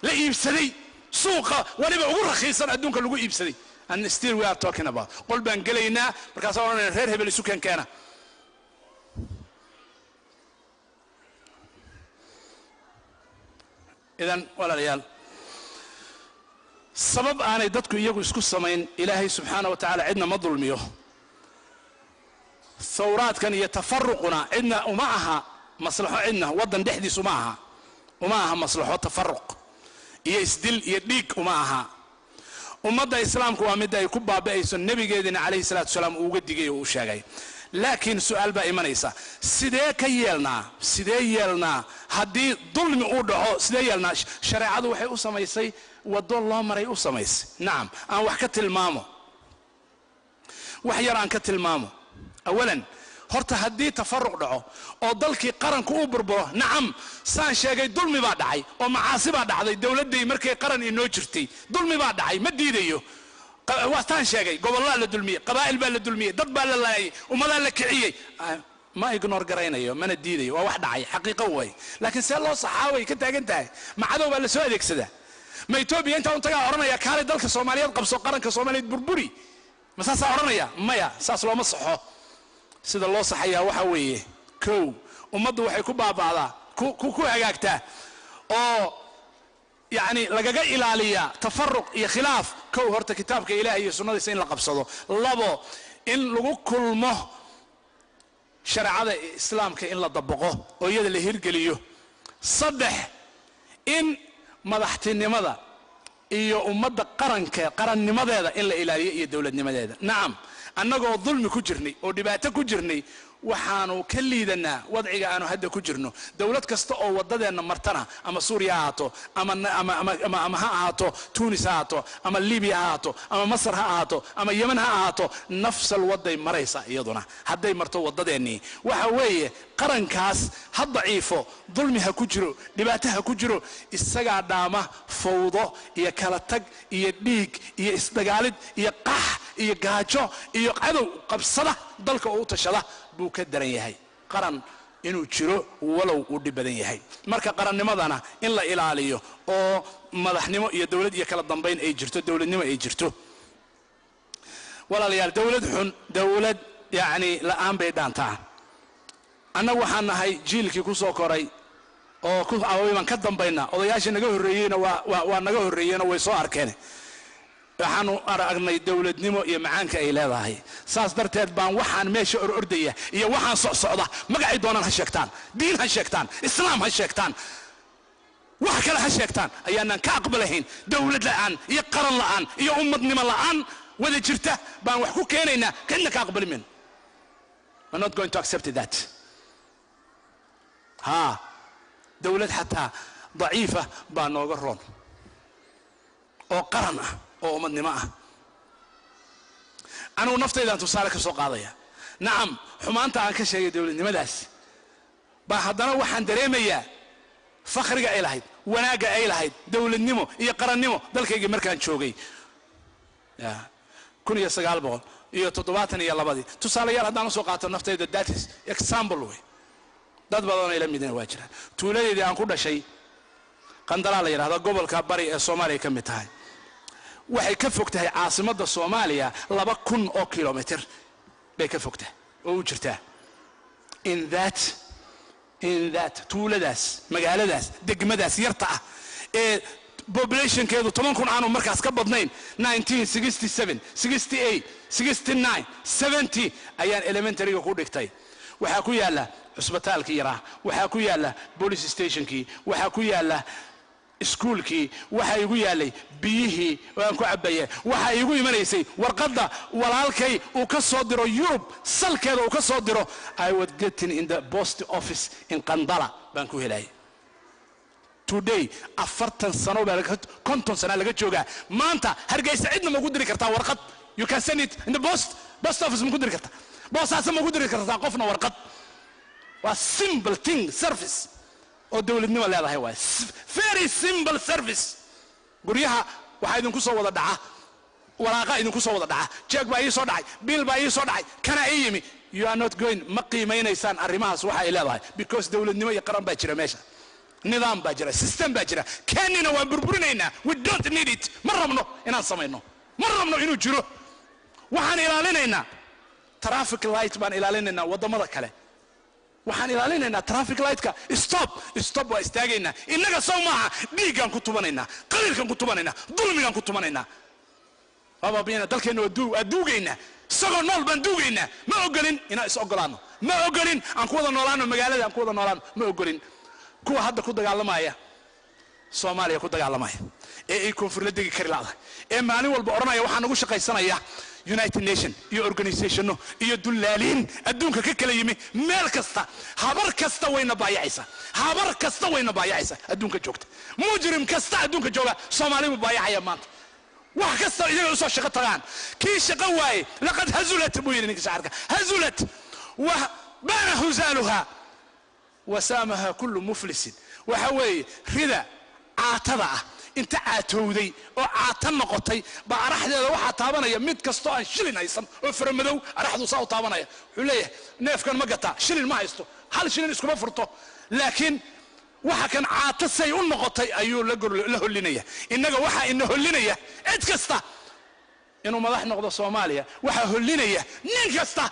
la iibsaday, suuqa waliba ugu rakhiisan adduunka lagu iibsaday. And still we are talking about qol baan gelaynaa, markaasaan odhanayna reer hebel isu keenkeena. idan walaalayaal, sabab aanay dadku iyagu isku samayn, ilaahay subxaana wa tacaala cidna ma dulmiyo. thawraadkan iyo tafaruquna cidna uma aha maslaxo, cidna waddan dhexdiis uma aha maslaxo. tafaruq iyo isdil iyo dhiig uma aha. ummadda islaamku waa mid ay ku baaba'ayso, nebigeedina calayhi salaatu wasalaam uu uga digay oo uu sheegay. laakiin su'aal baa imanaysa, sidee yeelnaa haddii dulmi uu dhaco? sidee yeelnaa? shareecadu waxay u samaysay waddo loo maray u samaysay. nacam, aan wax ka tilmaamo, wax yar aan ka tilmaamo. awalan, horta haddii tafaruq dhaco oo dalkii qaranku u burburo, nacam saan sheegay dulmi baa dhacay oo macaasi baa dhacday. dowladday markay qaran inoo jirtay dulmi baa dhacay, ma diidayo. waataan sheegay, gobollaa la dulmiyey, qabaa'il baa la dulmiyey, dad baa la laayay, ummadaa la kiciyey. ma ignore garaynayo, mana diidayo, waa wax dhacay, xaqiiqo way. laakiin see loo saxaaway ka taagan tahay? macadow baa la soo adeegsadaa. ma etoobiya intaa un tagaa odhanaya kaalay dalka soomaaliyeed qabso, qaranka soomaaliyeed burburi? ma saasaa odhanaya? maya, saas looma saxo. sida loo saxayaa waxa weeye, kow, ummaddu waxay ku baaba'daa, ku hagaagtaa oo يعني لقاقا إلالية تفرق يا خلاف. كو هرتا كتابك إلهي يسونا سين لقبصدو. لابو إن لغو كل مه شرع هذا إسلام كإن لطبقه ويد اللي هيرقليو. صدح إن مدحتني ماذا إيو أمد قرن نماذا هذا إلا إلهي إيو دولة نماذا هذا. نعم أنه ظلم كجرني ودباتة كجرني waxaanu ka liidanaa wadciga aanu hadda ku jirno. dawlad kasta oo wadadeena martana, ama suuriya ha ahaato, ama ha ahaato tunis ha ahaato, ama libiya ha ahaato, ama masar ha ahaato, ama yemen ha ahaato, nafsal waday maraysa iyaduna hadday marto wadadeennii. waxa weeye qarankaas ha daciifo, dulmi ha ku jiro, dhibaato ha ku jiro, isagaa dhaama fawdo iyo kala tag iyo dhiig iyo isdagaalid iyo qax iyo gaajo iyo cadow qabsada dalka oo u tashada buu ka daran yahay qaran inuu jiro walow uu dhib badan yahay. marka qarannimadana in la ilaaliyo oo madaxnimo iyo dawlad iyo kala dambeyn ay jirto, dawladnimo ay jirto. walaalayaal, dawlad xun, dawlad yani la'aan bay dhaantaa. annagu waxaan nahay jiilkii ku soo koray oo ku awayban ka dambayna. odayaashii naga horreeyeyna waa naga horreeyeen oo way soo arkeen. waxaanu aragnay dawladnimo iyo macaanka ay leedahay. saas darteed baan waxaan meesha ordaya iyo waxaan socda magacay doonaan ha sheegtaan, diin ha sheegtaan, islaam ha sheegtaan, wax kale ha sheegtaan, ayaanan ka aqbalahayn dawlad la'aan iyo qaran la'aan iyo ummadnimo la'aan wada jirta baan wax ku keenaynaa. kana ka aqbali mayno. we're not going to accept that. dawlad xataa daciifa baa nooga roon oo qaran ah oo ummadnimo ah. anigu naftaydan tusaale ka soo qaadaya. nacam, xumaanta aan ka sheegay dawladnimadaas baa haddana waxaan dareemayaa fakhriga ay lahayd, wanaagga ay lahayd dawladnimo iyo qarannimo dalkaygii markaan joogay 1972. tusaalayaal haddaan usoo qaato naftayda, that is example way. dad badan ay la midna waa jiraan. tuuladeedii aan ku dhashay qandalaa la yidhahda, gobolka bari ee soomaaliya ka mid tahay, waxay ka fog tahay caasimadda soomaaliya 2,000 oo kilomitir bay ka fog tahay oo u jirtaa. in that tuuladaas, magaaladaas, degmadaas yarta ah ee populationkeedu 10,000 aanu markaas ka badnayn, 1967, 68, 69, 70 ayaan elementaryga ku dhigtay. waxaa ku yaala cusbitaalkii yaraa, waxaa ku yaala police stationkii, waxaa ku yaala iskuulkii, waxaa igu yaalay biyihii aan ku cabayay, waxaa igu imanaysay warqadda walaalkay uu ka soo diro Yurub, salkeeda uu ka soo diro. I was getting in the post office in Qandala baan ku helay. today 40 sano baa konton sano laga joogaa maanta Hargeysa cidna ma ku diri kartaa warqad you can send it in the post office ma ku diri kartaa boosaas ma ku diri kartaa qofna warqad waa simple thing service oo dawladnimo leedahay waa very simple service guryaha waxa idin ku soo wada dhaca waraaqa idin ku soo wada dhaca jeeg baa ii soo dhacay biil baa ii soo dhacay kana ii yimi you are not going ma qiimeynaysan arimahaas waxa ay leedahay because dawladnimo iyo qaran baa jira meesha nidaam baa jira system baa jira kanina waa burburinaynaa we don't need it ma rabno inaan sameeyno ma rabno inuu jiro waxaan ilaalinaynaa traffic light baan ilaalinaynaa wadamada kale waxaan ilaalinaynaa traffic light-ka stop waa istaagaynaa innaga soo maaha dhiigaan ku tubanaynaa qaliilkan ku tubanaynaa dulmigaan ku tubanaynaa baba biyana dalkeena waa duugaynaa isagoo nool baan duugaynaa ma ogolin inaan is ogolaano ma ogolin aan ku wada noolaano magaalada aan ku wada noolaano ma ogolin kuwa hadda ku dagaalamaya Soomaaliya ku dagaalamaya ee ay koonfurla degi kari laada ee maalin walba oranaya waxaan ugu shaqaysanaya United Nation iyo organizationno iyo dullaaliin adduunka ka kala yimi meel kasta habar kasta wayna baayacaysa adduunka joogta mujrim kasta adduunka jooga Soomaaliya baayacaya maanta wax kasta iyaga soo shaqo tagaan kii shaqo waay laqad hazulat buyinka shaarka hazulat wa bana huzaluha wasamaha kullu muflisin waxa way rida caatada inta caatowday oo caatan noqotay baa araxdeeda waxa taabanaya mid kasto aan shilin haysan oo farmadow araxdu saa u taabanaya wuxuu leeyahay neefkan ma gata shilin ma haysto hal shilin iskuma furto laakiin waxa kan caatasay u noqotay ayuu la holinaya inaga waxa ina holinaya cid kasta inuu madax noqdo Soomaaliya waxa holinaya nin kasta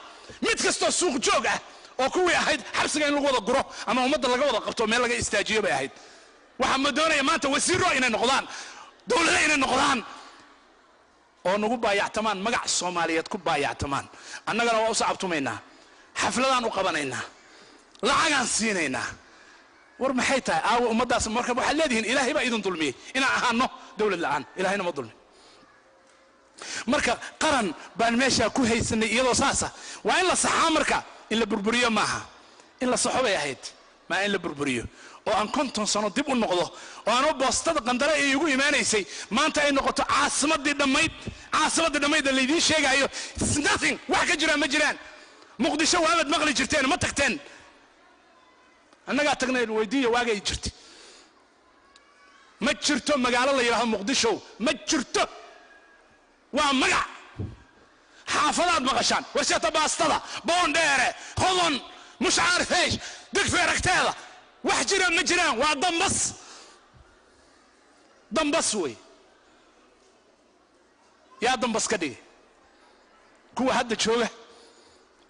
mid kasta suuq joog ah oo kuwii ahayd xabsiga in lagu wada guro ama ummadda laga wada qabto meel laga istaajiyo bay ahayd waxa ma doonaya maanta wasiiro inay noqdaan dawladda inay noqdaan oo nagu baayactamaan magac Soomaaliyeed ku baayactamaan annagana waa u sacabtumaynaa xafladaan u qabanaynaa lacagaan siinaynaa war maxay tahay aawo ummadaas marka waxa leedihiin ilaahay baa idin dulmiyay inaan ahaano dawlad la'aan ilaahayna ma dulmi marka qaran baan meesha ku haysanay iyadoo saasa waa in la saxaa marka in la burburiyo maaha in la saxo bay ahayd ma in la burburiyo oo aan konton sano dib u noqdo oo aan boostada qandara ay ugu iimaanaysay maanta ay noqoto caasimadii dhamayd la idin sheegayo nothing wax ka jira ma jiraan muqdisho waad maqli jirteen ma tagteen annaga tagnay weydiiyo waagay jirtay ma jirto magaalo la yiraahdo muqdisho ma jirto waa magac xaafadaad maqashaan warshada baastada boondheere hodon mush عارف ايش دق ركتاده wax jira ma jiraan waa dambas way yaa dambas ka dhigay kuwa hadda jooga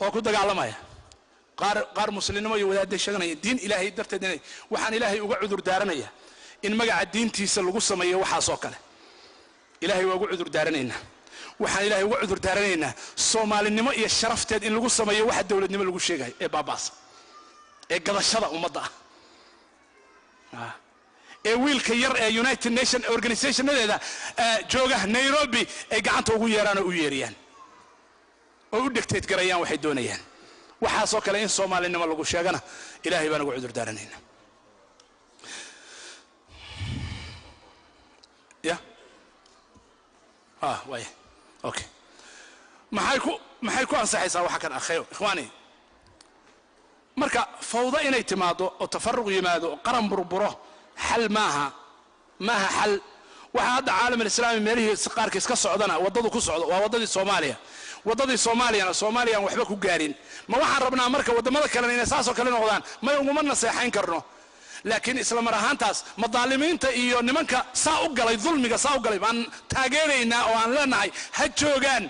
oo ku dagaalamaya qaar musliminimo iyo wadaadada sheeganaya diin ilaahay darteed inay waxaan ilaahay uga cudur daaranaya in magaca diintiisa lagu sameeyo waxa soo kale ilaahay waa uga cudur daaranaynaa waxaan ilaahay uga cudur daaranaynaa Soomaalinimo iyo sharafteed in lagu sameeyo waxa dawladnimo lagu sheegay ee baabaas ee gadashada ummadda ee wiilka yar ee United Nation organizationadeeda jooga Nairobi ay gacanta ugu yeeraan oo u yeeriyaan oo u dhigteed garayaan waxay doonayaan waxa soo kale in Soomaalinimo lagu sheegana ilaahay baan ugu cudur daaranaynaa ya way okay maxay ku ansaxaysaa waxa kan akhayo ikhwaani marka fawda inay timaado oo tafarruq yimaado qaran burburo xal maaha xal waxa hadda caalamka islaami meelihiisa qaarkiis ka socdana wadadu ku socdo waa wadadii Soomaaliya waxba ku gaarin ma waxaan rabnaa marka wadamada kale inay saas oo kale noqdaan ma uguma naseexayn karno laakiin isla mar ahaantaas madaalimiinta iyo nimanka saa u galay dulmiga saa u galay baan taageeraynaa oo aan leenahay ha joogaan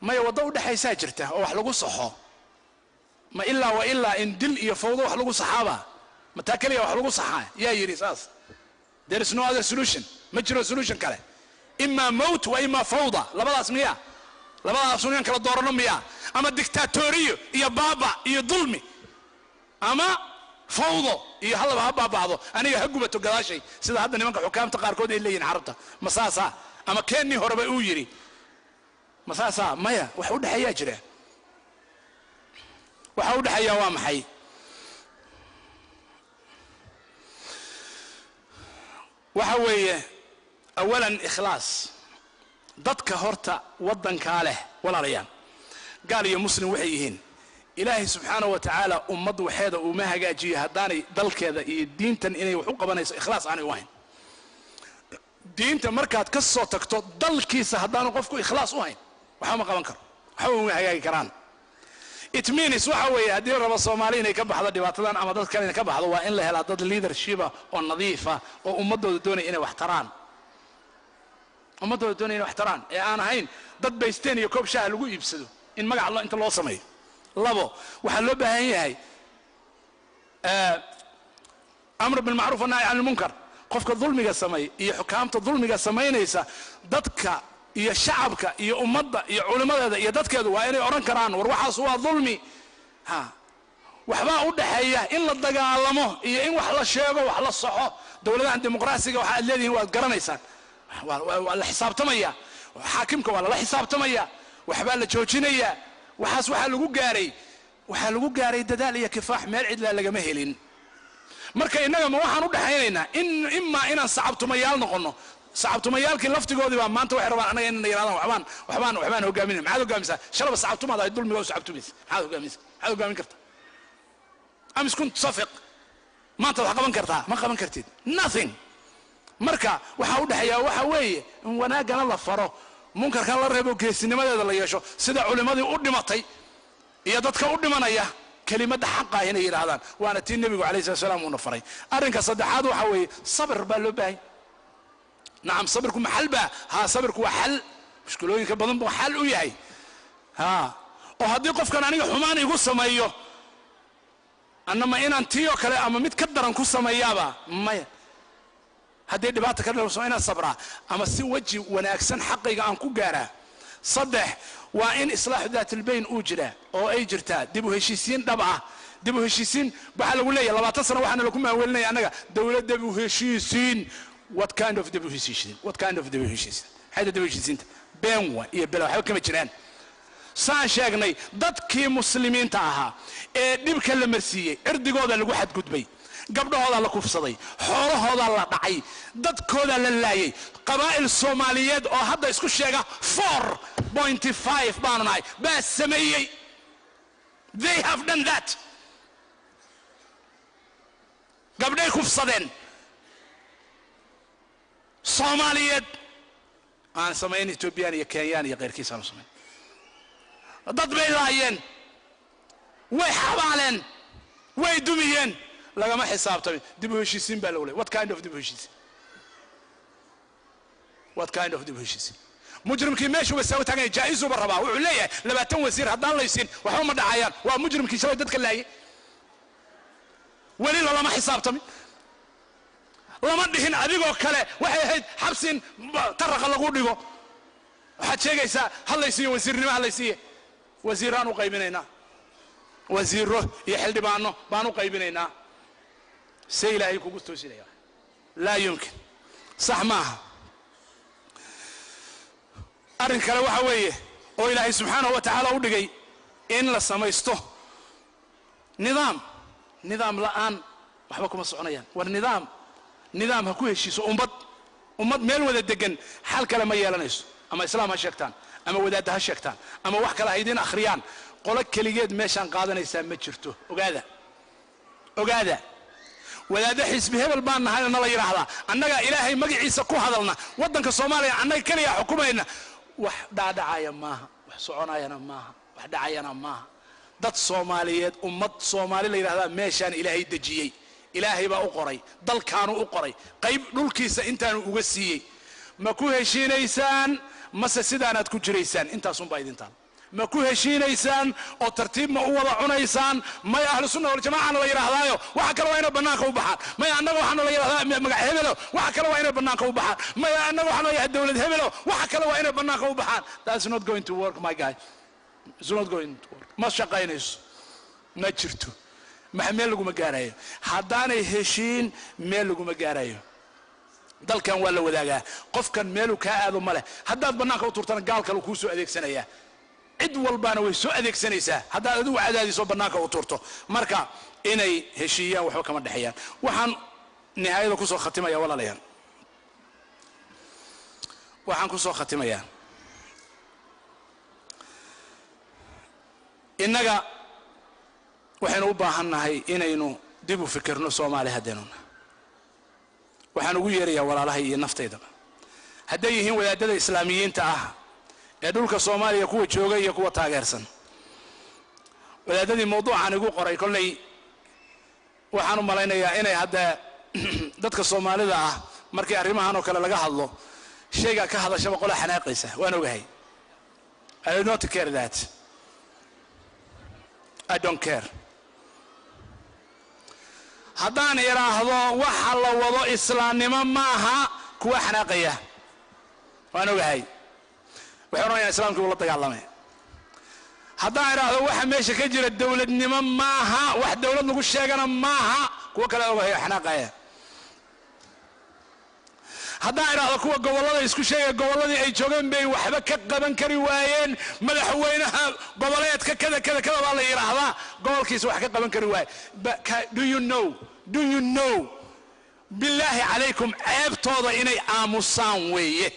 ma wada u dhaxaysa jirta oo wax lagu saxo ma illaa in dil iyo fawdo wax lagu saxaaba ma taakaliya wax lagu saxaa yaa yiri saas there is no other solution ma jiro solution kale imma maut wa imma fawda labadaas sunan kala doorano miya ama dictatoriyo iyo baaba iyo dulmi ama fawdo iyo halaba baabado aniga ha gubato gadaashay sida hadda nimanka xukaamta qaarkood ay leeyihiin carabta masaasa ama keenni horeba uu yiri masaasa maya wax u dhaxaya jira waxa u dhaxaya waa maxay وحوي أولا إخلاص ضدك هرتا ودن كاله ولا ريان قال يا مسلم وحيهين إلهي سبحانه وتعالى أمض وحيدة وما هجاجي هداني ضل كذا الدين تن إني وحق بني إخلاص عني وين دين تمركات قصة تكتو ضل كيسة هداني قفكو إخلاص وين وحوم قبنكر وحوم هجاجي كران إتمينس وحوي هدي رب الصوماليين يكبح هذا دباتلان أما ضد كان يكبح هذا وإن له ضد الليدر شيبة والنظيفة وأمضوا دوني إنه واحتران أمضوا دوني إنه واحتران أنا هين ضد بيستين يكوب شاه لقوا يبسدوا إن مقع الله أنت الله صمي لابو وحلو بها هي أمر بالمعروف والنهي عن المنكر قفك الظلم قسمي هي حكامة الظلم قسمي نيسا ضدك هي شعبك هي أمضة هي علماء هي ضدك وإني أوران كران وروحها سوى ظلمي ها وحبا ودحيه إن la dagaalamo iyo in wax la sheego wax la saxo dawladaha dimuqraasiga waxa leeyihiin waa garanaysan waa la xisaabtamaya xaakimka waa la xisaabtamaya waxba la joojinaya waxaas waxa lagu gaaray dadaal iyo kifaax meel cid laga ma helin marka inaga ma waxaan u dhaxaynaynaa in imma inaan sacabtumayaal noqono sacabtumayaalkii laftigoodii baa maanta waxay rabaan anaga inay yiraahdaan waxbaan hogaaminay maxaad hogaaminaysaa shalaba sacabtumada ay dulmiga u sacabtumaysa maxaad hogaamin kartaa أمس كنت صفق ما تلحق بنكرتها ما قبنكرتين nothing مركا وحاول حياة وحوي وانا قال الله فرو منكر كان الله رهبو كيسيني ماذا الله يشو سيدا علماء دي قدمتي يددك قدمانيا كلمة حقها هنا يرادان وانا تي النبي عليه الصلاة والسلام ونفري أرنك صدحات وحوي صبر بالو باي نعم صبركم محل با ها صبركم حل مشكلوين كبضن حل وياي ها وهدي قف كان عنيق حماني يقول سمايو أنما إن أنتيو كلا أما متكدر أنكو سمايابا ما هدي دبعت كلا وسوينا صبرا أما سي وجه وانا أكسن حقيقة أنكو جارا صدح وإن إصلاح ذات البين أجرا أو أجرتا دبو هشيسين دبعة دبو هشيسين بحال ولاية لما تصنع وحنا لكم أولنا أنا دولة دبو هشيسين what kind of دبو هشيسين what kind of دبو هشيسين هذا دبو هشيسين بينوا يبلو حكم جيران saan sheegnay dadkii muslimiinta ahaa ee dhibka la marsiiyay irdigooda lagu xad gudbay gabdhahooda la kufsaday xoolahooda la dhacay dadkooda la laayay qabaa'il Soomaaliyeed oo hadda isku sheega 4.5 baanu nahay baa sameeyay they have done that gabdhay kufsadeen Soomaaliyeed aan sameeyay Ethiopian iyo Kenyan iyo qeyrkiisa aan sameeyay dad bay laayeen way xabaaleen way dumiyeen lagama xisaabtami dib u heshiisiin baa loo leeyahay what kind of dib u heshiisiin what kind of dib u heshiisiin mujrimkii meeshu way soo taagay jaa'isu barabaa wuxuu leeyahay 20 wasiir haddaan laysin waxa ma dhacayaan waa mujrimkii shalay dadka laayay wali lama xisaabtami lama dhihin adigoo kale waxay ahayd xabsin taraqa lagu dhigo waxaad sheegaysaa halaysiyo wasiirnimo halaysiyo وزيران وقيبينينا وزيره يحل دبانه بانو قيبينينا سيلا هيكو قلتو سيلا لا يمكن صح معها أرنك لو حويه وإلهي سبحانه وتعالى ودقي إن لسميسته نظام الآن وحبكم الصعنيان والنظام نظام هكوه شيء أمد ميل وذا الدقن حال كلام يالنيس أما إسلام هشيكتان أما وداد هشيكتان أما وحكا لهيدين أخريان قولك كليجيد ميشان قادنا يسام متشرتو وقاذا وداد حزب هبل بان هذا الله يرحضا أنك إلهي مقع عيسى كو هذلنا ودنك الصوماليا أنك كليا حكومينا وحدا دعايا ماها وحسعونايا ماها وحدا عيانا ماها dad Soomaaliyeed ummad Soomaali la yiraahdo meeshan Ilaahay dajiyay Ilaahay baa u qoray dalkaanu u qoray qayb dhulkiisa intaanu uga siiyay ma ku heshiinaysaan mase sidaanaad ku jiraysaan intaas un baa idintaan ma ku heshiinaysaan oo tartiib ma u wada cunaysaan may ahlu sunna wal jamaa la yiraahdaayo waxa kale waa inay banaanka u baxaan may annaga waxaan la yiraahdaa magac hebelo waxa kale waa inay banaanka u baxaan may annaga waxaan la yiraahdaa dawlad hebelo waxa kale waa inay banaanka u baxaan that's not going to work my guy it's not going to work ما شقينيس ما جرتو ما ميل لغو ما غارايو هادانay heshiin meel lagu ma gaarayo dalkan waa la wadaagaa qofkan meelu ka aado male hadaad banaanka u turtana gaal kale ku soo adeegsanaya cid walbaana way soo adeegsanaysaa hadaad adigu cadaadiso banaanka u turto marka inay heshiiyaan waxba kama dhaxayaan waxaan nihaayada ku soo khatimaya walaalayaal waxaan ku soo khatimayaa innaga waxaynu u baahannahay inaynu dib u fikirno Soomaali hadeennuna waxaan ugu yeerayaa walaalahay iyo nafteydaba hadday yihiin wadaadada islaamiyiinta ah ee dhulka Soomaaliya kuwa jooga iyo kuwa taageersan wadaadadii mawduucan igu qoray kollay waxaan u malaynayaa inay hadda dadka Soomaalida ah markii arrimahan oo kale laga hadlo shayga ka hadashaba qola xanaaqaysa waan ogahay I do not care that I don't care haddaan iraahdo waxa la wado islaamnimo maaha kuwa xanaaqaya waan ogahay waxaan ogahay islaamku wala dagaalamay haddaan iraahdo waxa meesha ka jira dawladnimo maaha wax dawlad lagu sheegana maaha kuwa kale ogahay xanaaqaya haddaan iraahdo kuwa gobolada isku sheegay goboladii ay joogeen bay waxba ka qaban kari waayeen madaxweynaha goboleedka kada baa la yiraahdaa gobolkiisa wax ka qaban kari waay do you know billahi alaykum ceebtooda inay aamusaan weeye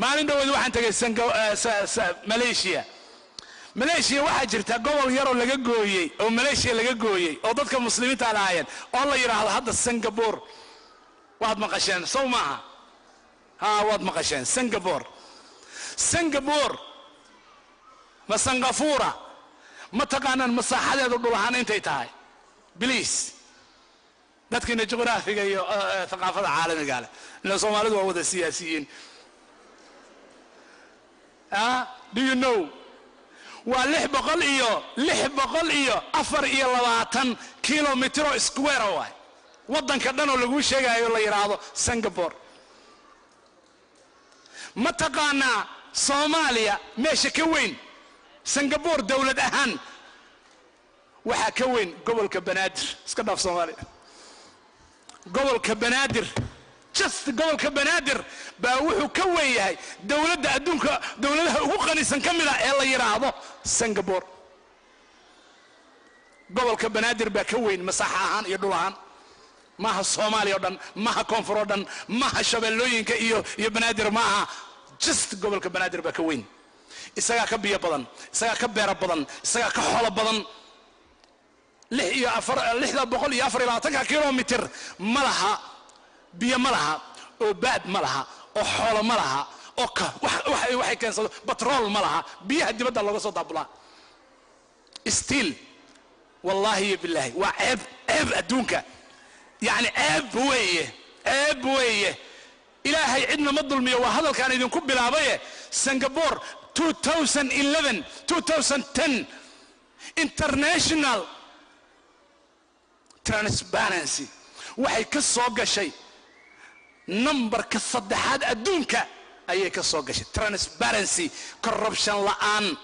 maalin dhawaad waxaan tagay Malaysia waxaa jirta gobol yar oo laga gooyay oo Malaysia laga gooyay oo dadka muslimiinta ahaayeen oo la yiraahdo hadda Singapore waad maqasheen soo maaha waad maqasheen Singapore ma Singapore ma taqaanaan masaaxadeedu dhul ahaan intay tahay please dadkina juqraafiga iyo thaqaafada caalamiga ah in Soomaalidu waa wada siyaasiyiin do you know waa 624 kilometer square waay waddanka dhan oo lagu sheegayo la yiraahdo Singapore ma taqaanaa Soomaaliya meesha ka weyn Singapore dawlad ahaan waxa ka weyn gobolka Banaadir iska dhaaf Soomaaliya gobolka Banaadir just gobolka Banaadir baa wuxuu ka weyn yahay dawladda adduunka dawladaha ugu qanisan kamida ee la yiraahdo Singapore gobolka Banaadir baa ka weyn masaaxa ahaan iyo dhul ahaan maaha Soomaaliya oo dhan maaha koonfur oo dhan maaha shabeellooyinka iyo Banaadir maaha just gobolka Banaadir baa ka weyn isaga ka biyo badan isaga ka beer badan isaga ka xoolo badan 624 kilometer malaha biyo malaha oo baad malaha oo xoolo malaha oo waxay keensado petrol malaha biyaha dibadda looga soo daabulaa still wallahi billahi wa ceeb adduunka يعني عيب ويه إلهي عندنا مظلمية وهذا كان إذن كب بالعبية سنغافور 2010 international transparency waxay ka soo gashay numberka saddexaad adduunka ayay ka soo gashay transparency corruption la'aan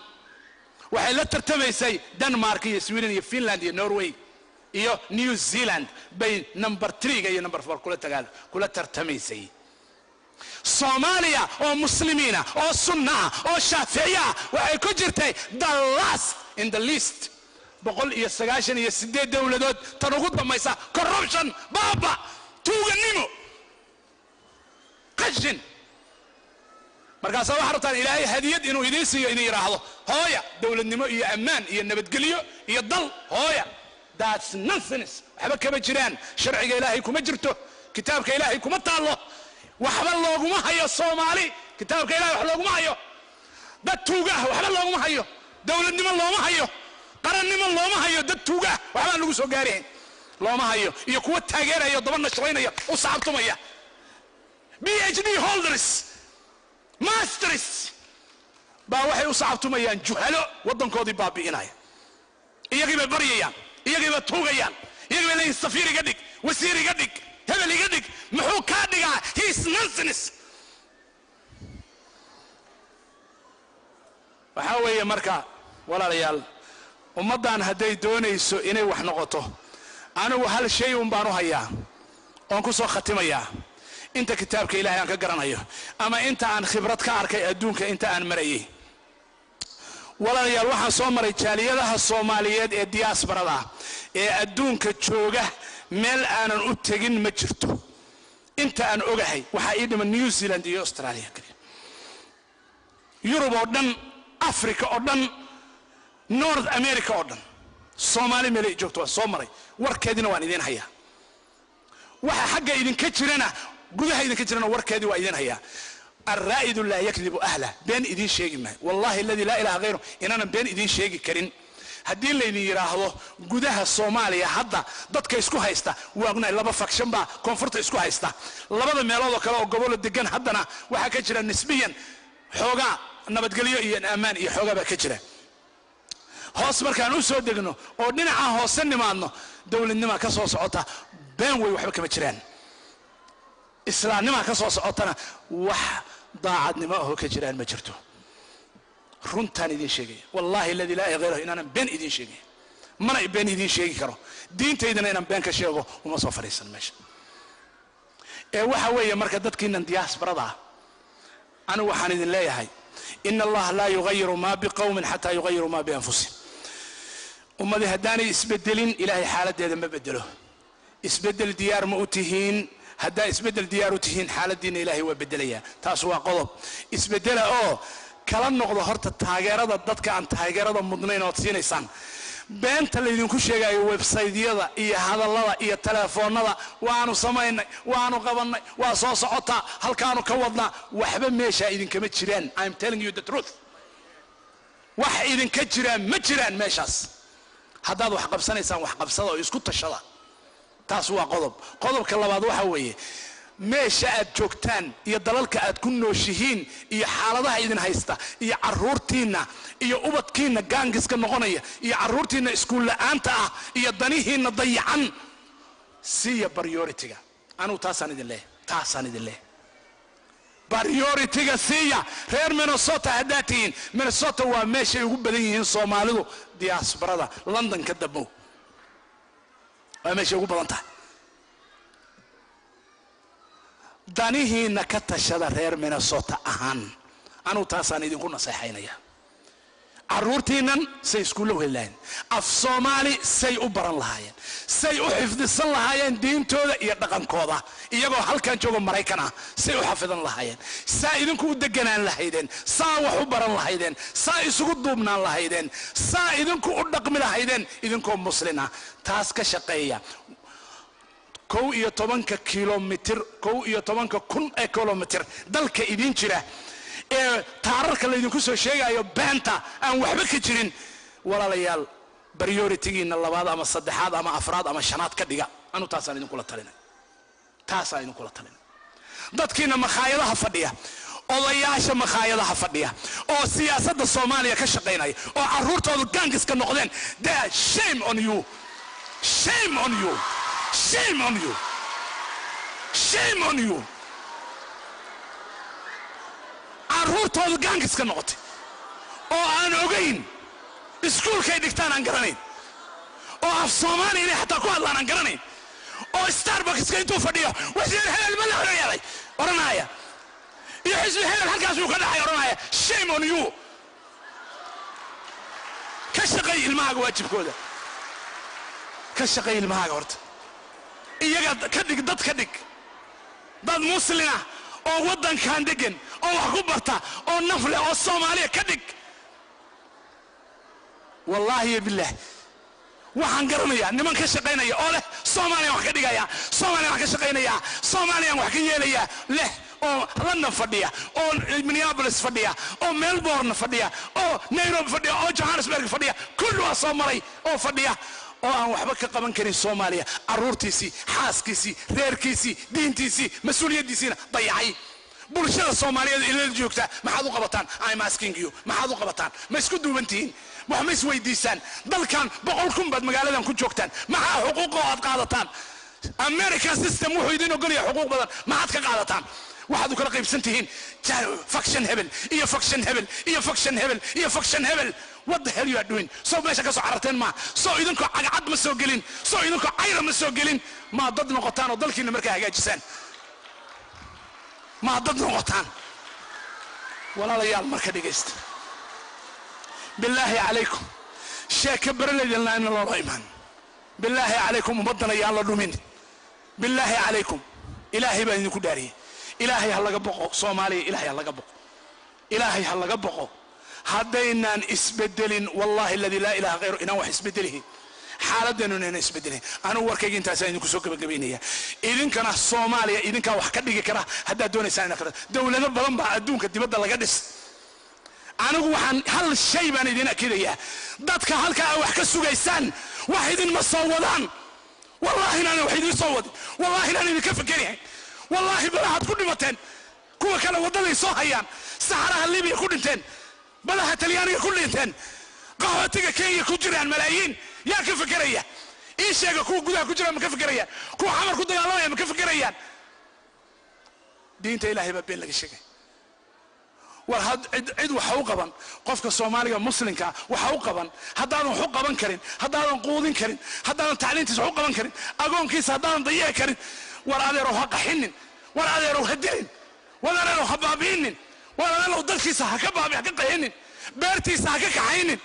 waxay la tartamaysay Denmark iyo Sweden iyo Finland iyo Norway iyo New Zealand bay number 3 iyo number 4 kula tartamaysay Soomaaliya oo muslimiina oo sunna oo shaaficiya waxay ku jirtay the last in the list 198 dawladood tan ugu dambaysa corruption baba tuuganimo qashin markaas waxa rabtaan Ilaahay hadiyad inuu idin siiyo in yiraahdo hooya dawladnimo iyo ammaan iyo nabadgelyo iyo dal hooya that's nonsense waxba kama jiraan sharciga Ilaahay kuma jirto kitaabka Ilaahay kuma taalo waxba looguma hayo Soomaali kitaabka Ilaahay wax looguma hayo dad tuuga waxba looguma hayo dawladnimo looma hayo qarannimo looma hayo dad tuuga waxba lagu soo gaareen looma hayo iyo kuwa taageeraya dabana shaqeynaya u saabtumaya PhD holders masters baa waxay u saabtumayaan juhalo wadankoodii baabi'inaya iyagiiba bariyayaan iyagiiba tuugayaan iyagiiba leeyin safiir iga dhig wasiir iga dhig hebel iga dhig muxuu ka dhigaa his nonsense waxa weeye marka walaalayaal ummadan haday doonayso inay wax noqoto anigu hal shay un baan u hayaa oon ku soo khatimayaa inta kitaabka Ilaahay aan ka garanayo ama inta aan khibrad ka arkay adduunka inta aan marayay walaalayaal waxaan soo maray jaaliyadaha Soomaaliyeed ee diasporada ee adduunka jooga meel aanan u tagin ma jirto inta aan ogahay waxa ii dhiman New Zealand iyo Australia kaliya Europe oo dhan Africa oo dhan North America oo dhan Soomaali meel ay joogto waa soo maray warkeedina waan idin hayaa waxa xagga idinka jirana gudaha idinka jirana warkeedii waa idin hayaa الرائد لا يكذب أهله بين إذن شيء ما والله الذي لا إله غيره إن أنا بين إذن شيء كرين هدي اللي يراهو جودها الصومالية هذا ضد كيسكو هيستا وأغنى لبا فاكشن با كونفورت إسكو هيستا لبا ميلادو كلا وقبول الدجان هذانا وحكجرا نسبيا حوجا نبت قليو إيه أمان إيه حوجا بكجرا هوس مركانو سود دجنو ودنا هوسن ما إنه دول إنما كسوس عطا بين ويحبك بكجران إسلام نما كسوس عطنا ضاعت نماءه كجران ما جرته رنتان إذن شيء والله الذي لا غيره إن أنا بين إذن شيء ما أنا بين إذن شيء كرو دين تيدنا إن بين كشيء وما صفر يسن ماشي وحوي مركزات كنا ندياس برضا أنا وحنا إذن لا يهاي إن الله لا يغير ما بقوم حتى يغيروا ما بأنفسهم وما ذي هداني يسبدلين إلهي حالة هذا ما بدله يسبدل ديار مؤتهين هدا اسبدل ديارو تهين حالة دين إلهي وبدلية تاسوا قلب اسبدل كلام نقض هرت التاجرة ضدك عن تاجرة مضنين وتسين إنسان بنت اللي ينكش يجا ويب سايت يلا إيه هذا الله إيه التلفون هذا وأنا سمعنا وأنا قبلنا وصوص عطا هل كانوا كوضنا وحبا ماشى إذن كمتشرين I'm telling you the truth وح إذن كجران متشرين ماشاس هذا ذو حقب سنة إنسان وحقب سنة ويسكت الشلا تاسوا قضب كلا بعض وحويه meesha aad joogtaan iyo dalalka aad ku nooshihiin iyo xaaladaha idin haysta iyo caruurtiina iyo ubadkiina gaangiska noqonaya iyo caruurtiina iskuul la'aanta ah iyo danihiina dayacan siya priority-ga anu taasaan idin leeyahay priority-ga siya reer Minnesota hadaatiin Minnesota waa meesha ugu badan yihiin Soomaalidu diasporada London ka dabo waa meesha ugu badan tahay danihiina ka tashada reer Minnesota ahaan anu taasaan idinku naseexaynaya caruurtiinan say iskuul u helaan af Soomaali say u baran lahaayeen say u xifdisan lahaayeen diintooda iyo dhaqankooda iyagoo halkan jooga Mareykan ah say u xafidan lahaayeen saa idinku u deganaan lahaydeen saa wax u baran lahaydeen saa isugu duubnaan lahaydeen saa idinku u dhaqmi lahaydeen idinkoo muslina taas ka shaqeeya 11 kilomitir 11,000 kilomitir dalka idin jira ee taararka la idinku soo sheegayo beenta aan waxba ka jirin walaalayaal priority-giina labaad ama saddexaad ama afraad ama shanaad ka dhiga anu taasaan idinku la talinay dadkiina makhaayadaha fadhiya odayaasha makhaayadaha fadhiya oo siyaasadda Soomaaliya ka shaqeynaya oo caruurtoodu gaangiska noqdeen shame on you shame on you shame on you shame on you caruurtoodu gaangiska noqotay oo aan ogeyn iskuulkay dhigtaan aan garanayn oo af Soomaali inay xataa ku hadlaan aan garanayn oo Starbucks ka intuu fadhiyo wasiir helal ma la horyaday oranaya iyo xisbi helal halkaas uu ka dhaxay oranaya shame on you ka shaqay ilmahaaga waajibkooda ka shaqay ilmahaaga horta iyaga ka dhig dad muslina oo wadankan degan oo wax ku barta oo nafle oo Soomaaliya ka dhig wallahi billah waxaan garanayaa niman ka shaqeynaya oo leh Soomaaliya wax ka dhigaya Soomaaliya wax ka shaqeynaya Soomaaliya wax ka yeelaya leh oo London fadhiya oo Minneapolis fadhiya oo Melbourne fadhiya oo Nairobi fadhiya oo Johannesburg fadhiya kullu waa Soomaali oo fadhiya oo aan waxba ka qaban karin Soomaaliya caruurtiisi xaaskiisi reerkiisi diintiisi mas'uuliyadiisina dayacay bulshada Soomaaliyeed ilaa joogta maxaad u qabataan I'm asking you maxaad u qabataan ma isku duubantiin wax ma isweydiisaan dalkan 100,000 bad magaaladan ku joogtaan maxaa xuquuq aad qaadataan American system wuxuu idin ogolyahay xuquuq badan maxaad ka qaadataan waxaad u kala qaybsantihiin faction hebel iyo faction hebel iyo faction hebel iyo faction hebel what the hell you are doing so meesha ka soo cararteen ma soo idinku cagacad ma soo gelin soo idinku cayra ma soo gelin ma dad noqotaan oo dalkiina markaa hagaajisaan ma dad noqotaan walaalayaal marka dhageysta billahi alaykum sheeka baraleedna in loo iman billahi alaykum umadana yaa la dhumin billahi alaykum إلهي بأن كداري إلهي هلا بقو صومالي إلهي هلا بقو إلهي هلا بقو هدينا اسبدلين والله الذي لا إله غيره إنه اسبدله حالدنا إنه اسبدله أنا وركي أنت ساينك سوق بجبينية إذن كان الصومالية إذن كان وحكدي كرا هدا دون ساينا كرا دولة بلن بعدون كتير بدل لقدس أنا وحن هل شيء بني دينا كذا يا ضدك هلك أو حكى السوق إنسان واحد مصودان والله أنا وحيد يصود والله أنا كيف كريه والله بلا هتكون متن كوا كلا وضل يصهيان سحرها الليبي يكون انتن بلا هتليان يكون انتن قهوتك كي كجران ملايين يا كيف كريه ايش يا كوا جدا كجران ما كيف كريه كوا حمر كده الله ما كيف كريه دينت إلهي ببين لك الشيء وهاد عد وحوقبا قفك الصومالي مسلمك وحوقبا هدان حقبا كرين هدان قودين كرين هدان تعليم تسع حقبا كرين اقون كيس هدان ضيع كرين ولا هذا روح قحين ولا هذا روح هدين ولا روح بابين ولا لو دل كيس هكبابي هكقحين بيرتي ساكك عينين